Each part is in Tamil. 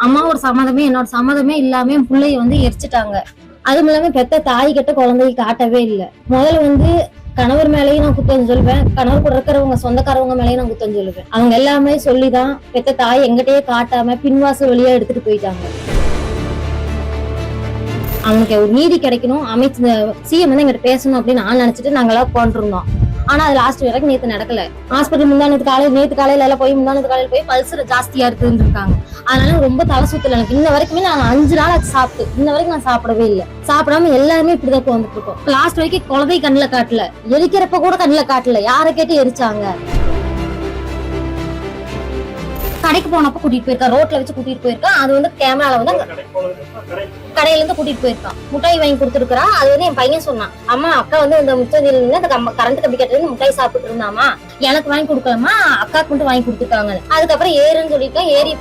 அம்மாவோட சம்மதமே என்னோட சம்மதமே இல்லாம என் பிள்ளைய வந்து எரிச்சிட்டாங்க. அதுவும் இல்லாம பெத்த தாய் கிட்ட குழந்தைக்கு காட்டவே இல்லை. முதல்ல வந்து கணவர் மேலேயும் நான் குத்தம் சொல்லுவேன், கணவர் கூட இருக்கிறவங்க சொந்தக்காரவங்க மேலேயும் நான் குத்தம் சொல்லுவேன். அவங்க எல்லாமே சொல்லிதான் பெத்த தாய் எங்கிட்டயே காட்டாம பின்வாசல் வழியா எடுத்துட்டு போயிட்டாங்க. அவனுக்கு ஒரு நீதி கிடைக்கணும், சிஎம் வந்து எங்கிட்ட பேசணும் அப்படின்னு நான் நினைச்சிட்டு நாங்களாம் கொண்டிருந்தோம். ஆனா அது லாஸ்ட் வரைக்கும் நேத்து நடக்கல. ஹாஸ்பிட்டல் நேத்து காலையில எல்லாம் போய் காலையில போய் பல்சர் ஜாஸ்தியா இருக்குன்னு இருக்காங்க. அதனால ரொம்ப தலை சுத்தல எனக்கு. இன்ன வரைக்குமே நான் 5 நாள் அது சாப்பிட்டு இன்ன வரைக்கும் நான் சாப்பிடவே இல்லை. சாப்பிடாம எல்லாருமே இப்படிதான் வந்துட்டு இருக்கோம். லாஸ்ட் வரைக்கும் குழந்தை கண்ணுல காட்டல, எரிக்கிறப்ப கூட கண்ணுல காட்டல, யாரை கேட்டு எரிச்சாங்க. கடைக்கு போனப்ப கூட்டிட்டு போயிருக்கான், ரோட்ல வச்சு கூட்டிட்டு போயிருக்கான். அது வந்து கேமரால வந்து கடையில இருந்து கூட்டிட்டு போயிருக்கான். முட்டாய் வாங்கி கொடுத்துருக்கா. அது வந்து என் பையன் சொன்னான், அம்மா அக்கா வந்து இந்த முச்சந்தில அந்த கரண்ட் கம்பி கட்டுறது முட்டாய் சாப்பிட்டு இருந்தாமா, எனக்கு வாங்கி கொடுக்கலாமா, அக்காக்கு மட்டும் வாங்கி கொடுத்துருக்காங்க. அதுக்கப்புறம் ஏறுன்னு சொல்லிருக்கேன். ஏறி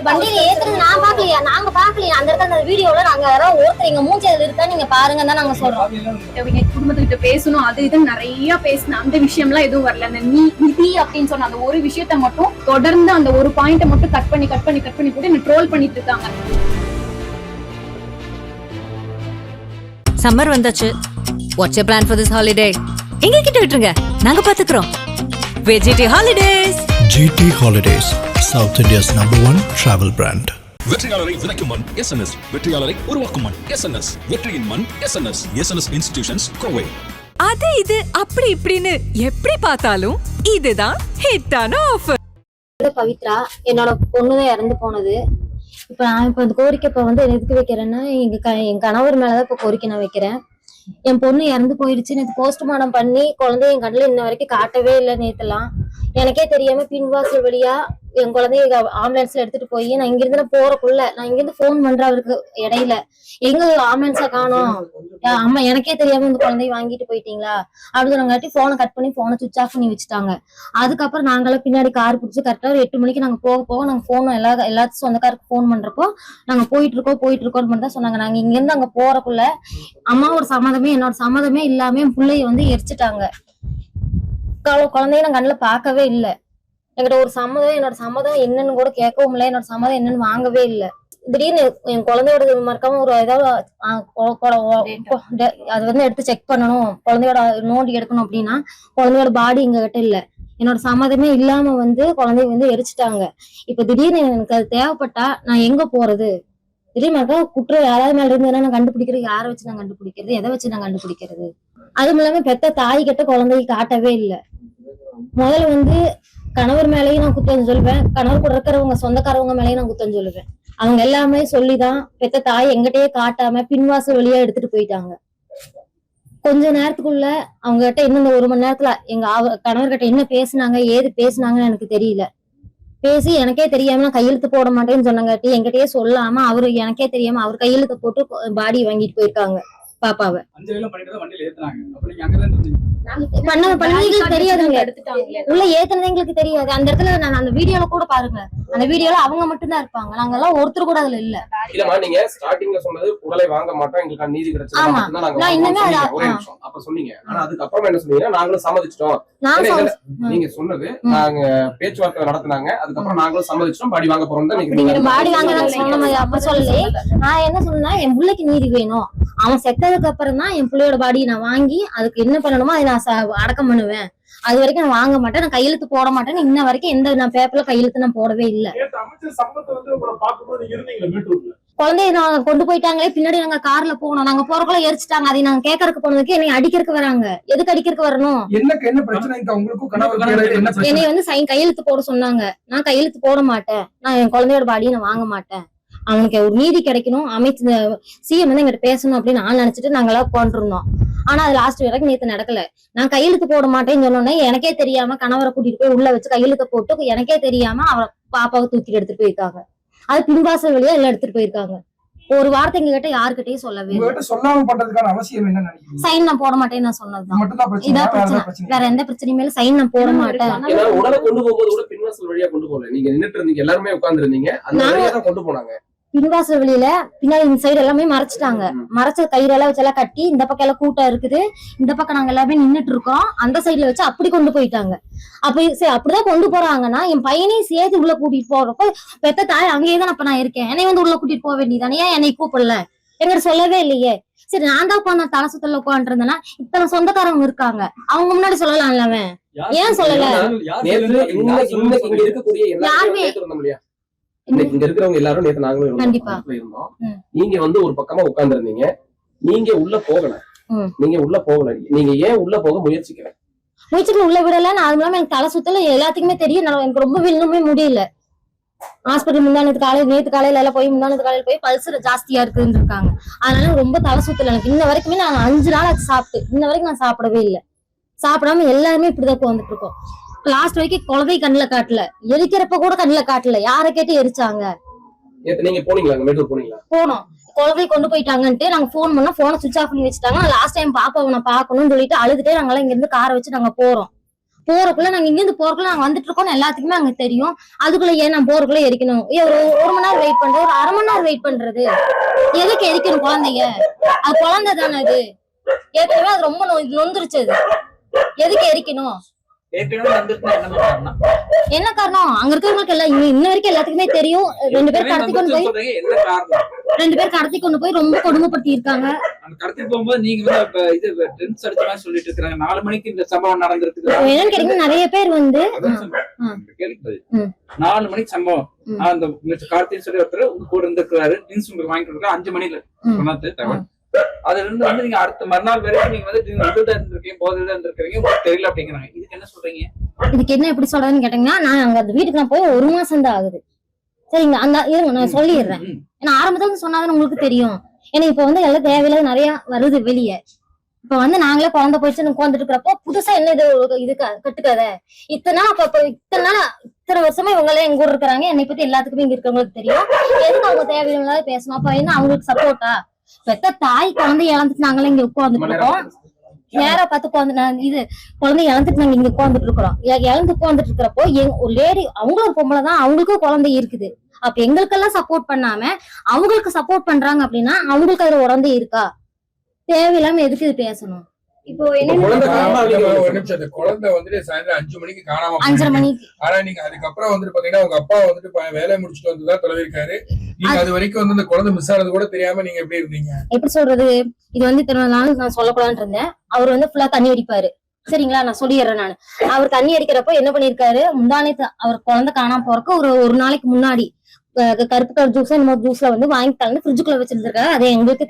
வண்டியில ஏத்துறது நான் பாக்கலையா, நாங்க பாக்கலையா. அந்த இடத்துல அந்த வீடியோல நாங்க யாராவது ஒருத்தர் எங்க மூச்சல் இருக்கா நீங்க பாருங்க தான் நாங்க சொல்றோம். குடும்பத்துக்கிட்ட பேசணும், அது இது நிறைய பேசணும். அந்த விஷயம் எல்லாம் எதுவும் வரல. அந்த நிதி அப்படின்னு சொன்ன அந்த ஒரு விஷயத்த மட்டும் தொடர்ந்து அந்த ஒரு பாயிண்ட மட்டும் கட் பண்ணி போட்டு என்ன ட்ரோல் பண்ணிட்டு இருக்காங்க. சம்மர் வந்தாச்சு. What's your plan for this holiday? எங்க கிட்ட விட்டுருங்க, நாங்க பாத்துக்கிறோம். GT Holidays. GT Holidays, South India's #1 travel brand. வெற்றியாளரை விதைக்கும் மண் SNS, வெற்றியாளரை உருவாக்கும் மண் SNS, வெற்றியின் மண் SNS, SNS Institutions, கோவை. அது இது அப்படி இப்படின்னு எப்படி பார்த்தாலும் இதுதான் ஹிட்டான ஆஃபர். பவித்ரா என்னோட பொண்ணுதான் இறந்து போனது. நான் இந்த கோரிக்கை வந்து எதுக்கு வைக்கிறேன்னா, என் கணவர் மேலதான் இப்ப கோரிக்கை நான் வைக்கிறேன். என் பொண்ணு இறந்து போயிடுச்சு. நேற்று போஸ்ட்மார்ட்டம் பண்ணி குழந்தைய என் கண்ணுல இன்ன வரைக்கும் காட்டவே இல்லை. நேத்துலாம் எனக்கே தெரியாம பின்வாசல் வழியா என் குழந்தைய ஆம்புலன்ஸ்ல எடுத்துட்டு போய் நான் இங்கிருந்து போறக்குள்ள நான் இங்கிருந்து போன் பண்றேன் அவருக்கு. இடையில எங்க ஆம்புலன்ஸ காணோம், அம்மா எனக்கே தெரியாம இந்த குழந்தைய வாங்கிட்டு போயிட்டீங்களா அப்படின்னு சொன்னாங்காட்டி போனை கட் பண்ணி போனை சுவிச் ஆஃப் பண்ணி வச்சுட்டாங்க. அதுக்கப்புறம் நாங்களாம் பின்னாடி கார் பிடிச்சி கரெக்டா ஒரு 8 மணிக்கு நாங்க போக நாங்க போன் எல்லாத்துக்கும் சொந்தக்காருக்கு போன் பண்றப்போ நாங்க போயிட்டு இருக்கோம் மட்டும் தான் சொன்னாங்க. நாங்க இங்க இருந்து அங்க போறக்குள்ள அம்மாவோட சம்மதமே என்னோட சம்மதமே இல்லாம என் பிள்ளைய வந்து எரிச்சிட்டாங்க. குழந்தைய நான் கண்ணுல பாக்கவே இல்லை. என்கிட்ட ஒரு சம்மதம், என்னோட சம்மதம் என்னன்னு கூட கேட்கவும் இல்லை, என்னோட சம்மதம் என்னன்னு வாங்கவே இல்லை. திடீர்னு என் குழந்தையோட மறக்காம ஒரு ஏதாவது அது வந்து எடுத்து செக் பண்ணணும், குழந்தையோட நோண்டி எடுக்கணும் அப்படின்னா குழந்தையோட பாடி எங்க கிட்ட இல்ல. என்னோட சம்மதமே இல்லாம வந்து குழந்தைய வந்து எரிச்சிட்டாங்க. இப்ப திடீர்னு எனக்கு அது தேவைப்பட்டா நான் எங்க போறது? திடீர்னு குற்றம் யாராவது மேல இருந்ததுன்னா நான் கண்டுபிடிக்கிறது, யாரை வச்சு நான் கண்டுபிடிக்கிறது, எதை வச்சு நான் கண்டுபிடிக்கிறது? அதுவும் இல்லாம பெத்த தாய் கிட்ட குழந்தைக்கு காட்டவே இல்லை. முதல்ல வந்து கணவர் மேலேயும் நான் குத்தம் சொல்லுவேன், கணவர் கூட இருக்கிறவங்க சொந்தக்காரவங்க மேலேயும் நான் குத்தம் சொல்லுவேன். அவங்க எல்லாமே சொல்லிதான் பெத்த தாய் எங்கிட்டயே காட்டாம பின்வாசல் வழியா எடுத்துட்டு போயிட்டாங்க. கொஞ்ச நேரத்துக்குள்ள அவங்க கிட்ட இன்னும் 1 மணி நேரத்துல எங்க கணவர்கிட்ட என்ன பேசுனாங்க, ஏது பேசுனாங்கன்னு எனக்கு தெரியல. பேசி எனக்கே தெரியாம நான் கையெழுத்து போட மாட்டேன்னு சொன்னாங்காட்டி என்கிட்டயே சொல்லாம அவரு எனக்கே தெரியாம அவர் கையெழுத்து போட்டு பாடி வாங்கிட்டு போயிருக்காங்க பாப்பாவை. தெரியாதுங்க, உள்ள ஏத்துனது எங்களுக்கு தெரியாது. அந்த இடத்துல நான் அந்த வீடியோல கூட பாருங்க, அந்த வீடியோல அவங்க மட்டும் தான் இருப்பாங்க, நாங்க எல்லாம் ஒருத்தர் கூட அதுல இல்ல. இல்லமா நீங்க ஸ்டார்டிங்ல சொன்னது உடலை வாங்க மாட்டோம், எங்களுக்கு நீதி கிடைச்சது மட்டும் தான் நாங்க ஒரே நிமிஷம் அப்ப சொன்னீங்க. ஆனா அதுக்கு அப்புறம் என்ன சொன்னீங்க? நாங்களும் சம்மதிச்சிட்டோம். நீங்க சொன்னது நாங்க பேச்சுவார்த்தை நடத்தினாங்க, அதுக்கப்புறம் நாங்களும் சம்மதிச்சிட்டோம், பாடி வாங்க போறோம் தான் நீங்க பாடி வாங்க சொன்ன மாதிரி அப்ப சொல்லி நான் என்ன சொன்னேன்னா, என் பிள்ளைக்கு நீதி வேணும். அவன் செத்ததுக்கு அப்புறம் தான் என் பிள்ளையோட பாடியை நான் வாங்கி அதுக்கு என்ன பண்ணணுமோ அதை நான் அடக்கம் பண்ணுவேன். அது வரைக்கும் நான் வாங்க மாட்டேன், நான் கையெழுத்து போட மாட்டேன். இன்ன வரைக்கும் எந்த நான் பேப்பர்ல கையெழுத்து நான் போடவே இல்லை. குழந்தைய நான் கொண்டு போயிட்டாங்களே, பின்னாடி நாங்க கார்ல போனோம், நாங்க போறக்குள்ள எரிச்சிட்டாங்க. அதை நாங்க கேட்கறதுக்கு போனதுக்கு என்னை அடிக்கிறதுக்கு வராங்க. எதுக்கு அடிக்கிறதுக்கு வரணும்? என்னை வந்து கையெழுத்து போட சொன்னாங்க. நான் கையெழுத்து போட மாட்டேன், நான் என் குழந்தையோட பாடியை நான் வாங்க மாட்டேன். அவனுக்கு ஒரு நீதி கிடைக்கணும், சிஎம் வந்து எங்கிட்ட பேசணும் அப்படின்னு நான் நினைச்சிட்டு நாங்களாம் கொண்டிருந்தோம். ஆனா அது லாஸ்ட் வரைக்கும் நேத்து நடக்கல. நான் கையெழுத்து போட மாட்டேன்னு சொன்னோன்னே எனக்கே தெரியாம கணவரை கூட்டிட்டு போய் உள்ள வச்சு கையெழுத்து போட்டு எனக்கே தெரியாம அவரை பாப்பாவை தூக்கிட்டு எடுத்துட்டு போயிருக்காங்க. அது பின்வாசல் வழியா எல்லாம் எடுத்துட்டு போயிருக்காங்க. ஒரு வார்த்தை எங்க கிட்ட யாருக்கிட்டையும் சொல்லவே சைன் நான் போட மாட்டேன்னு நான் சொன்னதுதான். இதான் பிரச்சனை, வேற எந்த பிரச்சனையுமே சைன் நான் போட மாட்டேன். உடலை கொண்டு போகும்போது கூட பின்வாசல் வழியா கொண்டு போகல, நீங்க நின்னுட்டு இருந்தீங்க, எல்லாருமே உட்கார்ந்து இருந்தீங்க, அந்த வழியா தான் கொண்டு போனாங்க. பின்வாசல் வெளியில பின்னாடி இந்த சைடு எல்லாமே மறைச்சிட்டாங்க. மறைச்ச கயிறெல்லாம் வச்சு எல்லாம் கட்டி இந்த பக்கம் எல்லாம் கூட்டம் இருக்குது, இந்த பக்கம் நாங்க எல்லாமே நின்னுட்டு இருக்கோம், அந்த சைடுல வச்சு அப்படி கொண்டு போயிட்டாங்க. அப்ப சரி அப்படிதான் கொண்டு போறாங்கன்னா என் பையனையும் சேர்த்து உள்ள கூட்டிட்டு போறப்போ பெத்த தாய் அங்கேயேதான் அப்ப நான் இருக்கேன், என்னை வந்து உள்ள கூட்டிட்டு போக வேண்டியதானே, ஏன் என்னை கூப்பிடல, எங்கிட்ட சொல்லவே இல்லையே. சரி நான் தான் உட்காந்து தலை சுத்தல உட்காந்துருந்தேன்னா இத்தனை சொந்தக்காரங்க இருக்காங்க, அவங்க முன்னாடி சொல்லலாம்ல, அவன் ஏன் சொல்லல? யாருமே இங்க இருக்கிறவங்க எல்லாரும் நேத்து நாங்களும் கண்டிப்பா இருந்தோம். நீங்க வந்து ஒரு பக்கமா உட்கார்ந்து இருந்தீங்க, நீங்க உள்ள போகல, நீங்க ஏன் உள்ள போக முயற்சிக்கல? உள்ள விடல. நான் அது இல்லாம எனக்கு தலை சுத்தல எல்லாத்துக்குமே தெரியும், எனக்கு ரொம்ப இன்னுமே முடியல. ஹாஸ்பிட்டல் நேத்து காலையில எல்லாம் போய் முந்தானத்து காலையில போய் பல்சர் ஜாஸ்தியா இருக்குன்னு இருக்காங்க, அதனால ரொம்ப தலை சுத்தல எனக்கு. இன்ன வரைக்குமே நான் 5 நாள் ஆச்சு சாப்பிட்டு, இன்ன வரைக்கும் நான் சாப்பிடவே இல்லை. சாப்பிடாம எல்லாருமே இப்படிதான் வந்துட்டு இருக்கோம். லாஸ்ட் வரைக்கும் குழந்தை கண்ணுல காட்டல, எரிக்கிறப்ப கூட கண்ணுல காட்டல, யாரை கேட்டு எரிச்சாங்க. நீங்க போனீங்களா? மேட்டூர் போனீங்களா? போனோம். குழந்தை கொண்டு போயிட்டாங்கன்ட்டு நாங்க போன் பண்ணா போனை சுவிச் ஆஃப் பண்ணி வச்சுட்டாங்க. லாஸ்ட் டைம் பாப்பாவை நான் பாக்கணும்னு சொல்லிட்டு அழுதுட்டே நாங்கெல்லாம் இங்க இருந்து காரை வச்சு நாங்க போறோம். போறக்குள்ள நாங்க இங்க இருந்து போறக்குள்ள நாங்க வந்துட்டு இருக்கோம்னு எல்லாத்துக்குமே அங்க தெரியும். அதுக்குள்ள ஏன் நான் போறக்குள்ள எரிக்கணும்? ஒரு 1 மணி நேரம் வெயிட் பண்றது, ஒரு 1/2 மணி நேரம் வெயிட் பண்றது எதுக்கு எரிக்கணும்? குழந்தைய அது குழந்தை தானே, அது ஏற்கனவே அது ரொம்ப நொந்துருச்சு, அது எதுக்கு எரிக்கணும்? என்ன காரணம்? அங்க இருக்கிறவங்களுக்கு எல்லாம் இன்ன வரைக்கும் எல்லாத்துக்குமே தெரியும். 2 பேர் கடத்தி கொண்டு போய் ரொம்ப கொடுமைப்படுத்தி இருக்காங்க. கடத்தி போகும்போது நீங்க இது ட்ரிங்க்ஸ் அடிச்ச மாதிரி சொல்லிட்டு இருக்காங்க. 4 மணிக்கு இந்த சம்பவம் நடந்திருக்கு. என்னன்னு கேட்டீங்கன்னா நிறைய பேர் வந்து 4 மணிக்கு சம்பவம். அந்த கார்த்திக் சொல்லி ஒருத்தர் உங்க கூட இருந்திருக்காரு, ட்ரிங்க்ஸ் உங்களுக்கு வாங்கிட்டு இருக்காரு 5 மணில சொன்னது தகவல். அதுல இருந்து வந்து நீங்க அடுத்த மறுநாள் வரைக்கும் நீங்க வந்து இதுதான் இருந்திருக்கீங்க, போதையில இருந்திருக்கீங்க, உங்களுக்கு தெரியல அப்படிங்கிறாங்க. இதுக்கு என்ன சொல்றீங்க? இதுக்கு என்ன எப்படி சொல்றதுன்னு கேட்டீங்கன்னா, நான் அங்க அந்த வீட்டுக்கு நான் போய் 1 மாசம் தான் ஆகுது. சரிங்க, அந்த இருங்க நான் சொல்லிடுறேன். ஏன்னா ஆரம்பத்துல சொன்னாதான் உங்களுக்கு தெரியும். ஏன்னா இப்ப வந்து எல்லாம் தேவையில்லாத நிறைய வருது வெளியே. இப்ப வந்து நாங்களே குழந்தை போயிடுச்சு உட்காந்துட்டு இருக்கிறப்போ புதுசா என்ன இது கட்டுக்காத இத்தனை நாள் இத்தனை வருஷமா இவங்க எல்லாம் எங்க ஊர் இருக்கிறாங்க, என்னை பத்தி எல்லாத்துக்குமே இங்க இருக்கிறவங்களுக்கு தெரியும். எதுக்கு அவங்க தேவையில்லாத பேசணும்? அப்ப என்ன அவங்களுக்கு சப்போர்ட்டா? பெத்த தாய் குழந்தை இழந்துட்டு நாங்களே இங்க உட்காந்துட்டு இருக்கோம். நேரா பார்த்து குழந்தை இழந்துட்டு நாங்க இங்க உட்காந்துட்டு இருக்கிறோம். இழந்து உட்காந்துட்டு இருக்கிறப்போ ஒரு லேடி, அவங்களும் ஒரு பொம்பளை தான், அவங்களுக்கும் குழந்தை இருக்குது. அப்ப எங்களுக்கெல்லாம் சப்போர்ட் பண்ணாம அவங்களுக்கு சப்போர்ட் பண்றாங்க அப்படின்னா அவங்களுக்கு அதுல உடம்பே இருக்கா? தேவையில்லாம எதுக்கு இது பேசணும்? இப்போ என்ன குழந்தை வந்துட்டு சாயந்தரம் 5 மணிக்கு காணாம 5:30 மணிக்கு. ஆனா நீங்க அதுக்கப்புறம் வந்துட்டு பாத்தீங்கன்னா உங்க அப்பா வந்துட்டு வேலையை முடிச்சுட்டு வந்துதான் தொலைவிருக்காரு. நீங்க அது வரைக்கும் வந்து இந்த குழந்தை மிஸ் ஆனது கூட தெரியாம நீங்க எப்படி இருந்தீங்க? எப்படி சொல்றது, இது வந்து இத்தனை நாள் நான் சொல்லக்கூடாதுன்னு இருந்தேன். அவர் வந்து ஃபுல்லா தண்ணி அடிப்பாரு. சரிங்களா, நான் சொல்லிடுறேன். நான் அவர் தண்ணி அடிக்கிறப்போ என்ன பண்ணிருக்காரு, முந்தானத்து அவர் குழந்தை காணாம போறக்கு ஒரு நாளைக்கு முன்னாடி கருப்பு கலர் ஜூஸ் ஜூஸ்ல வந்து வாங்கி தந்து ஃப்ரிட்ஜுக்குள்ள வச்சிருந்திருக்காரு. அது எங்களுக்கு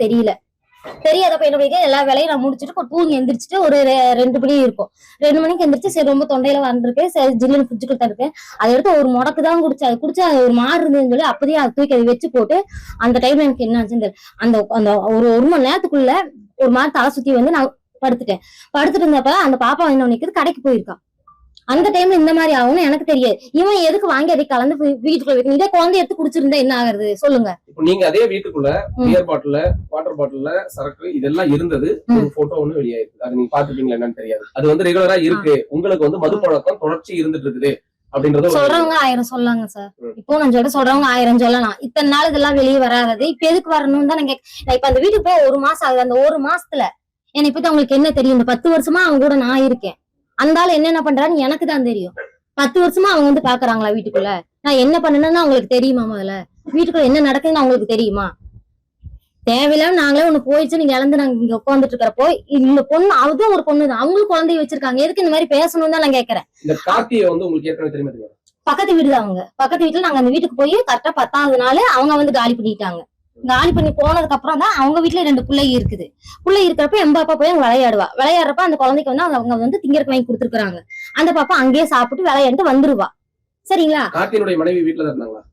தெரியாதப்ப என்ன பண்ணிருக்கேன், எல்லா வேலையும் நான் முடிச்சுட்டு தூங்கி எந்திரிச்சிட்டு ஒரு 2 மணி இருக்கும். 2 மணிக்கு எந்திரிச்சு சரி ரொம்ப தொண்டையில வந்திருக்கு, சரி ஜில்லுன்னு ஃப்ரிட்ஜுக்குள்ள தான் இருக்கேன். அதை எடுத்து ஒரு முடக்கு தான் குடிச்சு, அது குடிச்சு அது ஒரு மாறு இருந்ததுன்னு சொல்லி அப்பதையே அதை தூக்கி அதை வச்சு போட்டு அந்த டைம்ல எனக்கு என்ன ஆச்சுன்னு அந்த ஒரு 1 மணி நேரத்துக்குள்ள ஒரு மாதிரி தலை சுத்தி வந்து நான் படுத்துட்டு இருந்தப்ப அந்த பாப்பா என்ன பண்ணிக்குது, கடைக்கு போயிருக்கான். அந்த டைம்ல இந்த மாதிரி ஆகும்னு எனக்கு தெரியாது. இவன் எதுக்கு வாங்கி அதை கலந்து வீட்டுக்குள்ள வைக்கணும்? இதே குழந்தை எடுத்து குடிச்சிருந்தா என்ன ஆகுறது சொல்லுங்க? நீங்க அதே வீட்டுக்குள்ள பியர் பாட்டில், வாட்டர் பாட்டில், சரக்கு இதெல்லாம் இருந்தது. ஒரு போட்டோ ஒண்ணு வெளியாயிருக்கு, அது நீங்க பாத்துட்டீங்களா என்னன்னு தெரியாது. அது வந்து ரெகுலரா இருக்கு, உங்களுக்கு வந்து மது பழக்கம் தொடர்ச்சி இருந்துட்டு இருக்குது அப்படின்றது சொல்றவங்க 1000 சொல்லாங்க சார். இப்போ நான் சொல்றவங்க 1000 சொல்லலாம். இத்தனை நாள் இதெல்லாம் வெளியே வராது, இப்ப எதுக்கு வரணும்னு தான் நான் இப்ப அந்த வீட்டுக்கு போய் 1 மாசம் ஆகுது. அந்த 1 மாசத்துல என்னை பத்தி அவங்களுக்கு என்ன தெரியும்? இந்த 10 வருஷமா அவங்க கூட நான் இருக்கேன். அந்த ஆள் என்னென்ன பண்றான்னு எனக்கு தான் தெரியும். 10 வருஷமா அவங்க வந்து பாக்குறாங்களா வீட்டுக்குள்ள? நான் என்ன பண்ணணும்னு அவங்களுக்கு தெரியுமா? முதல்ல வீட்டுக்குள்ள என்ன நடக்குதுன்னு அவங்களுக்கு தெரியுமா? தேவையில்லாம நாங்களே ஒண்ணு போயிடுச்சு, நீங்க இழந்து நாங்க இங்க உட்காந்துட்டு இருக்கிறப்போ இந்த பொண்ணு அதுவும் ஒரு பொண்ணு தான், அவங்களும் குழந்தைய வச்சிருக்காங்க. எதுக்கு இந்த மாதிரி பேசணும்னு தான் நான் கேட்கறேன். இந்த கார்த்தியை வந்து உங்களுக்கு ஏற்கனவே தெரியுமா? பக்கத்து வீடு தான். அவங்க பக்கத்து வீட்டுல நாங்க அந்த வீட்டுக்கு போய் கரெக்டா 10ஆவது நாள் அவங்க வந்து காலி பண்ணிட்டாங்க. காலி பண்ணி போனதுக்கு அப்புறம் தான் அவங்க வீட்டுல 2 பிள்ளை இருக்குது. பிள்ளை இருக்கிறப்ப என் பாப்பா போய் அவங்க விளையாடுறப்ப அந்த குழந்தைக்கு வந்து அவங்க வந்து திங்கறக்கு வாங்கி கொடுத்துருக்காங்க. அந்த பாப்பா அங்கேயே சாப்பிட்டு விளையாண்டு வந்துருவா. சரிங்களா? கார்த்தியோட மனைவி வீட்டுல தான் இருந்தாங்களா?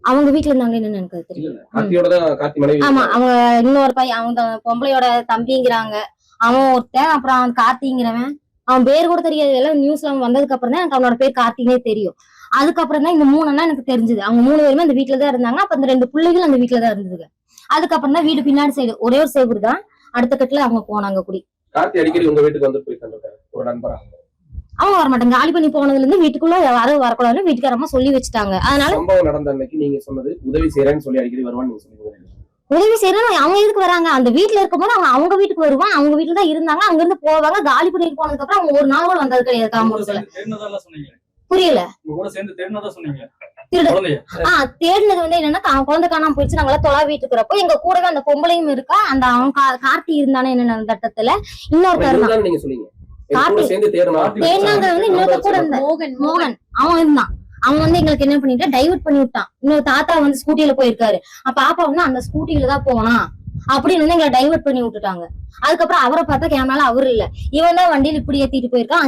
அவங்க வீட்டுல இருந்தாங்க. என்னன்னு எனக்கு தெரியல. ஆமா, அவங்க இன்னொரு பையன், அவங்க பொம்பளையோட தம்பிங்கிறாங்க. அவன் ஒருத்தன், அப்புறம் அவன் கார்த்திங்கிறவன், அவன் பேர் கூட தெரியாது. எல்லாம் நியூஸ்ல அவன் வந்ததுக்கு அப்புறம் தான் எனக்கு அவனோட பேர் கார்த்திகே தெரியும். அதுக்கப்புறம் தான் இந்த 3 அண்ணா எனக்கு தெரிஞ்சது. அவங்க 3 பேருமே அந்த வீட்டுலதான் இருந்தாங்க. அப்ப அந்த 2 பிள்ளைகள் அந்த வீட்டுலதான் இருந்ததுங்க. அதுக்கப்புறம் தான் வீடு பின்னாடி சைடு ஒரே ஒரு சேவூர் தான், அடுத்த கட்டுல அவங்க போனாங்க குடி. கார்த்தி அடிக்கடி உங்க வீட்டுக்கு வந்து போயிட்டு ஒரு நண்பரா? அவங்க வர மாட்டாங்க. காலி பண்ணி போனதுல இருந்து வீட்டுக்குள்ள யாரும் வரக்கூடாதுன்னு வீட்டுக்காரமா சொல்லி வச்சுட்டாங்க. அதனால சம்பவம் நடந்த அன்னைக்கு நீங்க சொன்னது உதவி செய்யறேன்னு சொல்லி அடிக்கடி வருவான்னு நீங்க சொல்லுங்க. உதவி செய்யணும். அவங்க எதுக்கு வராங்க? அந்த வீட்டுல இருக்கும்போது அவங்க வீட்டுக்கு வருவான். அவங்க வீட்டுல தான் இருந்தாங்க. அங்க இருந்து போவாங்க. காலி பண்ணிட்டு போனதுக்கு அப்புறம் அவங்க ஒரு நாள் கூட வந்தது கிடையாது காம்பவுண்ட்ல. புரியல. தேடினது வந்து என்னன்னா குழந்தை காணாம போயிடுச்சு. நாங்கள தொலைவிட்டு இருக்கிறப்போ எங்க கூடவே அந்த பொம்பளையும் இருக்கா. அந்த அவங்க கார்த்தி இருந்தானே என்ன தட்டத்துல இன்னொருத்தர் தான் நீங்க சொல்லுங்க. கார்த்தி தேடினாங்க வந்து இன்னொருத்தர் கூட இருந்த மோகன் அவன் இருந்தான். அவன் வந்து எங்களுக்கு என்ன பண்ணிட்டு டைவர்ட் பண்ணி விட்டான். இன்னொரு தாத்தா வந்து ஸ்கூட்டில போயிருக்காரு. பாப்பா வந்து அந்த ஸ்கூட்டில தான் போனா அப்படின்னு வந்து எங்களை டைவர்ட் பண்ணி விட்டுட்டாங்க. அதுக்கப்புறம் அவரை பார்த்தா கேமரால அவரு இல்ல, இவன் தான் வண்டியில இப்படி ஏத்திட்டு போயிருக்கான்.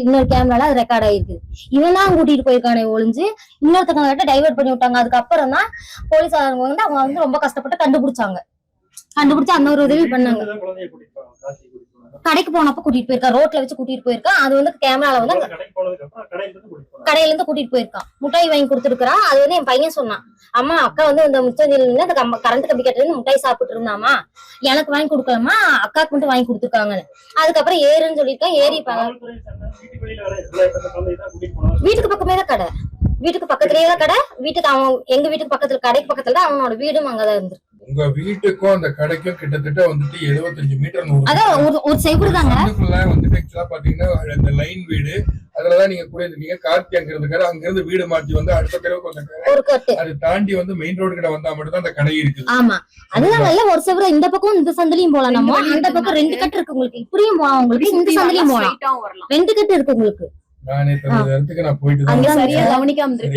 இன்னொரு கேமரால அது ரெக்கார்ட் ஆயிருக்கு. இவன் தான் கூட்டிட்டு போயிருக்கானே ஒளிஞ்சு இன்னொருத்தவங்க டைவர்ட் பண்ணி விட்டாங்க. அதுக்கப்புறம் தான் போலீஸ்காரங்க வந்து அவங்க வந்து ரொம்ப கஷ்டப்பட்டு கண்டுபிடிச்சாங்க. கண்டுபிடிச்சு அந்த ஒரு உதவி பண்ணாங்க. கடைக்கு போனப்ப கூட்டிட்டு போயிருக்கா, ரோட்ல வச்சு கூட்டிட்டு போயிருக்கா. அது வந்து கேமரால வந்து கடையில இருந்து கூட்டிட்டு போயிருக்கான். முட்டாய் வாங்கி கொடுத்துருக்கா. அது வந்து என் பையன் சொன்னான், அம்மா அக்கா வந்து அந்த முச்சந்தில அந்த கரண்ட் கம்பி கட்டில இருந்து முட்டாய் சாப்பிட்டு இருந்தாமா, எனக்கு வாங்கி கொடுக்கலாமா, அக்காக்கு மட்டும் வாங்கி கொடுத்துருக்காங்கன்னு. அதுக்கப்புறம் ஏறுன்னு சொல்லிருக்கேன். ஏறிப்பாங்க. வீட்டுக்கு பக்கமே தான் கடை. வீட்டுக்கு பக்கத்துலயே தான் கடை. வீட்டுக்கு அவன் எங்க வீட்டுக்கு பக்கத்துல கடைக்கு பக்கத்துல தான் அவனோட வீடும் அங்கதான் இருந்திருக்கு. உங்க வீட்டுக்கும் அந்த கடைக்கும் கிட்டத்தட்ட வந்துட்டு 75 மீட்டர் அதான் ஒரு சைடு தாங்க. வந்துட்டு ஆக்சுவலா பாத்தீங்கன்னா அந்த லைன் வீடு அதுலதான் நீங்க கூட இருக்கீங்க. கார்த்தி அங்க இருந்துக்காரு. அங்க இருந்து வீடு மாத்தி வந்து அடுத்த தெருவுக்கு வந்தாங்க. அது தாண்டி வந்து மெயின் ரோடு கிட்ட வந்தா மட்டும் தான் அந்த கடை இருக்குது. ஆமா, அதுதான் நல்ல ஒரு செவர இந்த பக்கம் இந்த சந்திலையும் போலாம். நம்ம அந்த பக்கம் 2 கட்டு இருக்கு உங்களுக்கு. இப்படியும் போலாம் உங்களுக்கு. இந்த சந்திலையும் போலாம். 2 கட்டு இருக்கு உங்களுக்கு. நானே இடத்துக்கு நான் போயிட்டு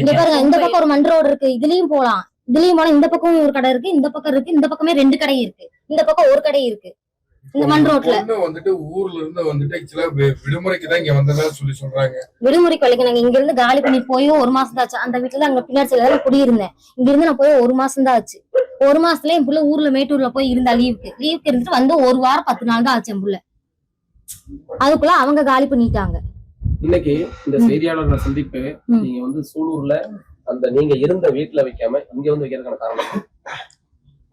இங்க பாருங்க, இந்த பக்கம் ஒரு மண் ரோடு இருக்கு. இதுலயும் போலாம். இதுலயும் போனா இந்த பக்கம் ஒரு கடை இருக்கு, இந்த பக்கம் இருக்கு. இந்த பக்கமே 2 கடை இருக்கு. இந்த பக்கம் ஒரு கடை இருக்கு. இந்த மண் ரோட்ல வந்துட்டு ஊர்ல இருந்து வந்துட்டு ஆக்சுவலா விடுமுறைக்கு தான் இங்க வந்ததா சொல்லி சொல்றாங்க. விடுமுறைக்கு வரைக்கும் நாங்க இங்க இருந்து காலி பண்ணி போய் 1 மாசம் தான் ஆச்சு. அந்த வீட்டுல அங்க பின்னாடி சைடுல குடியிருந்தேன். இங்க இருந்து நான் போய் 1 மாசம் தான் ஆச்சு. 1 மாசத்துல என் புள்ள ஊர்ல மேட்டூர்ல போய் இருந்தா லீவுக்கு இருந்துட்டு வந்து 1 வாரம் 10 நாள் தான் ஆச்சு என் புள்ள. அதுக்குள்ள அவங்க காலி பண்ணிட்டாங்க. இன்னைக்கு இந்த செய்தியாளர்கள் சந்திப்பு நீங்க வந்து சூலூர்ல அந்த நீங்க இருந்த வீட்டுல வைக்காம இங்க வந்து வைக்கிறதுக்கான காரணம்?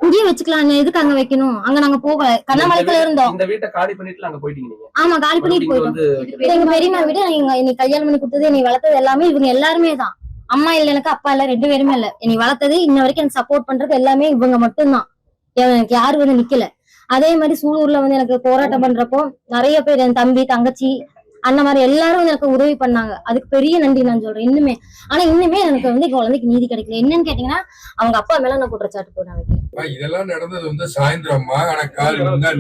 இங்கேயே வச்சுக்கலாம். எதுக்கு அங்க வைக்கணும்? அங்க நாங்க போகல. கண்ணாமலைக்குள்ள இருந்தோம். இந்த வீட்டை காலி பண்ணிட்டு அங்க போயிட்டீங்க நீங்க? ஆமா, காலி பண்ணிட்டு போயிட்டோம். எங்க பெரியம்மா வீடு என்னை கல்யாணம் பண்ணி கொடுத்தது, என்னை வளர்த்தது எல்லாமே இவங்க எல்லாருமே தான். அம்மா இல்ல எனக்கு, அப்பா இல்ல, 2 பேருமே இல்ல. என்னை வளர்த்தது இன்ன வரைக்கும் எனக்கு சப்போர்ட் பண்றது எல்லாமே இவங்க மட்டும்தான். எனக்கு யாரு வந்து நிக்கல. அதே மாதிரி சூலூர்ல வந்து எனக்கு போராட்டம் பண்றப்போ நிறைய பேர் என் தம்பி தங்கச்சி அந்த மாதிரி எல்லாரும் எனக்கு உதவி பண்ணாங்க. அதுக்கு பெரிய நன்றி நான் சொல்றேன் இன்னுமே. ஆனா இன்னுமே எனக்கு வந்து குழந்தைக்கு நீதி கிடைக்கல. என்னன்னு கேட்டீங்கன்னா அவங்க அப்பா மேல நான் குற்றச்சாட்டு போட வைக்கிறேன். இதெல்லாம் நடந்தது வந்து சாயந்தரமா. ஆனா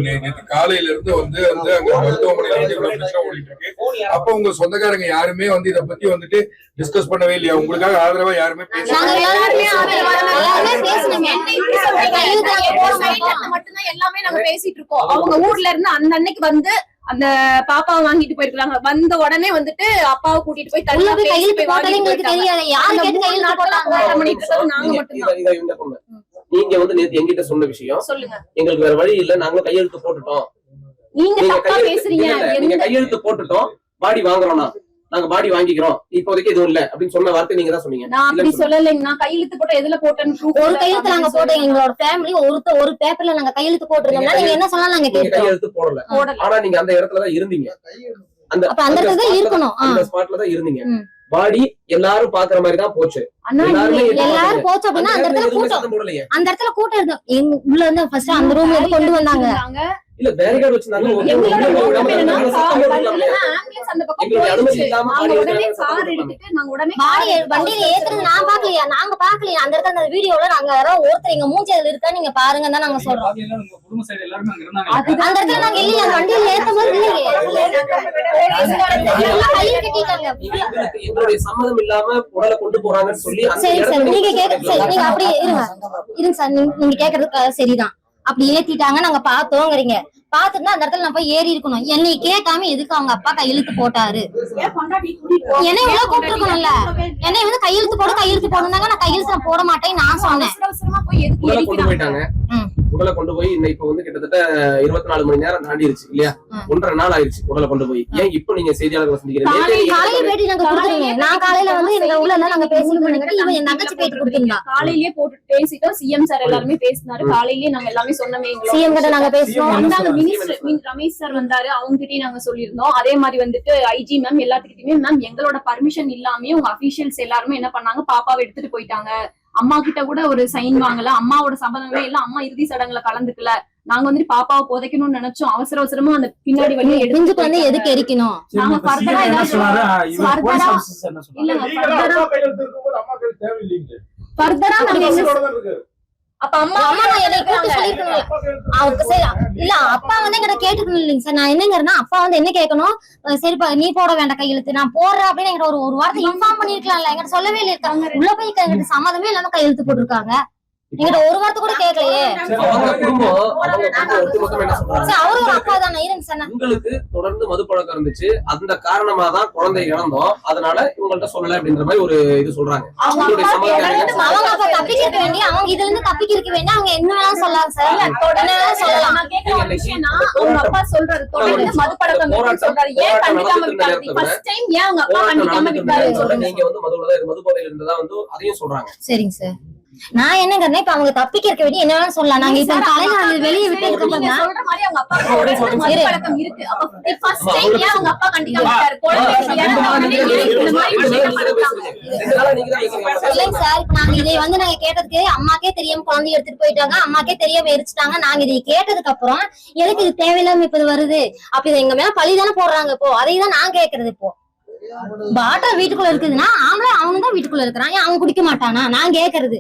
நேற்று காலையில இருந்து வந்து அங்க மருத்துவமனையில பிரச்சனை ஓடிட்டு இருக்கு. அப்ப உங்க சொந்தக்காரங்க யாருமே வந்து இத பத்தி வந்துட்டு டிஸ்கஸ் பண்ணவே இல்லையா? உங்களுக்காக ஆதரவா யாருமே எல்லாமே நாங்க பேசிட்டு இருக்கோம். அவங்க ஊர்ல இருந்து அந்த அன்னைக்கு வந்து அந்த பாப்பாவை வாங்கிட்டு போயிருக்காங்க. வந்த உடனே வந்துட்டு அப்பாவை கூட்டிட்டு போய் தனியா நீங்க வந்து நேத்து எங்கிட்ட சொன்ன விஷயம் சொல்லுங்க. எங்களுக்கு வேற வழி இல்ல, நாங்களும் கையெழுத்து போட்டுட்டோம். நீங்க பேசுறீங்க. நீங்க கையெழுத்து போட்டுட்டோம், பாடி வாங்குறோம்னா நாங்க பாடி வாங்கிக்கிறோம், இப்போதைக்கு எதுவும் இல்ல அப்படின்னு சொன்ன வார்த்தை நீங்க தான் சொன்னீங்க. நான் அப்படி சொல்லலைங்க. நான் கையெழுத்து போட்ட எதுல போட்டேன்னு ஒரு கையெழுத்து நாங்க போட்டோம். எங்களோட ஃபேமிலி ஒரு பேப்பர்ல நாங்க கையெழுத்து போட்டுருந்தோம்னா நீங்க என்ன சொல்லலாம்? நாங்க கையெழுத்து போடல. ஆனா நீங்க அந்த இடத்துல தான் இருந்தீங்க. அந்த இடத்துல தான் இருக்கணும். அந்த ஸ்பாட்ல தான் இருந்தீங்க. பாடி எல்லாரும் பாக்குற மாதிரி தான் போச்சு. எல்லாரும் போச்சு அப்படின்னா அந்த இடத்துல கூட்டம் இருந்தோம். உள்ள இருந்து ஃபர்ஸ்ட் அந்த ரூம்ல இருந்து கொண்டு வந்தாங்க. இல்ல பேரிகார்டு வச்சிருந்தாங்க. வண்டியில ஏத்துறது நான் பாக்கலையா? நாங்க பாக்கலையா? அந்த இடத்துல அந்த வீடியோல நாங்க ஒருத்தர் எங்க மூஞ்சி அதுல இருக்கா நீங்க பாருங்க தான் நாங்க சொல்றோம். அந்த இடத்துல நாங்க இல்லையா? வண்டியில ஏத்தும் போது இல்லையே. எங்களுடைய சம்மதம் இல்லாம உடலை கொண்டு போறாங்கன்னு சொல்லி சரி சார், நீங்க நீங்க அப்படியே இருங்க சார். நீங்க கேக்குறது சரிதான். அப்படி ஏத்திட்டாங்க, நாங்க பார்த்தோங்கிறீங்க. பாத்துட்டு அந்த இடத்துல நான் போய் ஏறி இருக்கணும். என்னை கேட்காம எதுக்கு அவங்க அப்பா கையெழுத்து போட்டாரு? என்னை உள்ள கூப்பிட்டுருக்கணும்ல. என்னை வந்து கையெழுத்து போடுனாங்க. நான் கையெழுத்து போட மாட்டேன் நான் சொன்னேன். உடலை கொண்டு போய் இன்னைக்கு இப்ப வந்து கிட்டத்தட்ட 24 மணி நேரம் தாண்டிருச்சு இல்லையா? 1.5 நாள் ஆயிடுச்சு உடலை கொண்டு போய். ஏன் இப்ப நீங்க செய்தியாளர்களை சந்திக்கிறீங்க? காலையில பேட்டி நாங்க கொடுத்துருங்க. நான் காலையில வந்து எங்க உள்ள நாங்க பேசி பண்ணிக்கிட்டு இவன் என் தங்கச்சி பேட்டி கொடுத்தீங்களா? காலையிலேயே போட்டு பேசிட்டோம். சிஎம் சார் எல்லாருமே பேசினாரு. காலையிலேயே நாங்க எல்லாமே சொன்னமே. சிஎம் கிட்ட நாங்க பேசுறோம். வந்தாங்க மினிஸ்டர் ரமேஷ் சார் வந்தாரு. அவங்க கிட்டயும் நாங்க சொல்லியிருந்தோம். அதே மாதிரி வந்துட்டு ஐஜி மேம் எல்லாத்துக்கிட்டயுமே மேம் எங்களோட பர்மிஷன் இல்லாமயே உங்க அபிஷியல்ஸ் எல்லாருமே என்ன பண்ணாங்க, பாப்பாவை எடுத்துட்டு போயிட்டாங்க. அம்மா கிட்ட கூட ஒரு சைன் வாங்கல. அம்மாவோட சபதமே இல்ல. அம்மா இறுதி சடங்குல கலந்துக்கல. நாங்க வந்துட்டு பாப்பாவை புதைக்கணும்னு நினைச்சோம். அவசர அவசரமா அந்த பின்னாடி வழியை எடுத்து வந்து எதுக்கு எரிக்கணும்? நாங்க ஃபர்தரா ஏதாவது ஃபர்தரா நாங்க என்ன அப்ப அம்மா இல்ல அப்பா வந்து எங்கிட்ட கேட்டுக்கணும் இல்லைங்க சார். நான் என்னங்கிறேன்னா அப்பா வந்து என்ன கேட்கணும், சரிப்பா நீ போட வேண்டாம் கையெழுத்து, நான் போடுறேன் அப்படின்னு எங்கிட்ட ஒரு வார்த்தை இன்ஃபார்ம் பண்ணிருக்கலாம்ல. எங்கிட்ட சொல்லவே இல்லை. இருக்காங்க உள்ள போய் எங்கிட்ட சம்மதமே இல்லாம கையெழுத்து போட்டிருக்காங்க. எங்கிட்ட ஒரு வார்த்தை கூட கேட்கலையே. அவரு ஒரு அப்பா தானே. இருங்க சார், உங்களுக்கு தொடர்ந்து மது பழக்கம் இருந்துச்சு, அந்த காரணமா தான் குழந்தை இழந்தோம், அதனால இவங்கள்ட்ட சொல்லல அப்படின்ற மாதிரி ஒரு இது சொல்றாங்க. அவங்க அப்ப தப்பிக்க இருக்க வேண்டிய, அவங்க இதுல இருந்து தப்பிக்க இருக்க வேண்டிய, அவங்க என்ன வேணாலும் சொல்லலாம் சார். சொல்லலாம். நான் கேட்கிற ஒரு விஷயம்னா அவங்க அப்பா சொல்றாரு தொடர்ந்து மது பழக்கம் சொல்றாரு. ஏன் கண்டிக்காம விட்டாரு? ஃபர்ஸ்ட் டைம் ஏன் அவங்க அப்பா கண்டிக்காம விட்டாரு சொல்லுங்க. நீங்க வந்து மது போதையில இருந்ததா வந்து அதையும் சொல்றாங்க. சரிங்க சார். நான் என்னங்கறேன், இப்ப அவங்க தப்பிக்க இருக்க வேண்டிய என்ன வேணாலும் சொல்லலாம். நாங்க இப்ப காலையில வெளியே விட்டதுக்கு அப்புறம் தான் சொல்ற மாதிரி அவங்க அப்பா மது பழக்கம் இருக்கு. அப்ப ஃபர்ஸ்ட் டைம் ஏன் அவங்க அப்பா கண்டிக்காம விட்டாரு? இல்லைங்க சார், இப்ப நாங்க இதை வந்து நாங்க கேட்டதுக்கு அம்மாக்கே தெரியாம குழந்தைய எடுத்துட்டு போயிட்டாங்க, அம்மாக்கே தெரியாம எரிச்சுட்டாங்க. நாங்க இதை கேட்டதுக்கு அப்புறம் எதுக்கு இது தேவையில்லாம இப்ப இது வருது? அப்ப இதை எங்க மேல பழிதானே போடுறாங்க. இப்போ அதைதான் நான் கேக்குறது. இப்போ பாட்டா வீட்டுக்குள்ள இருக்குதுன்னா ஆம்பளை அவனுதான் வீட்டுக்குள்ள இருக்கிறான், அவன் குடிக்க மாட்டானா? நான் கேக்குறது.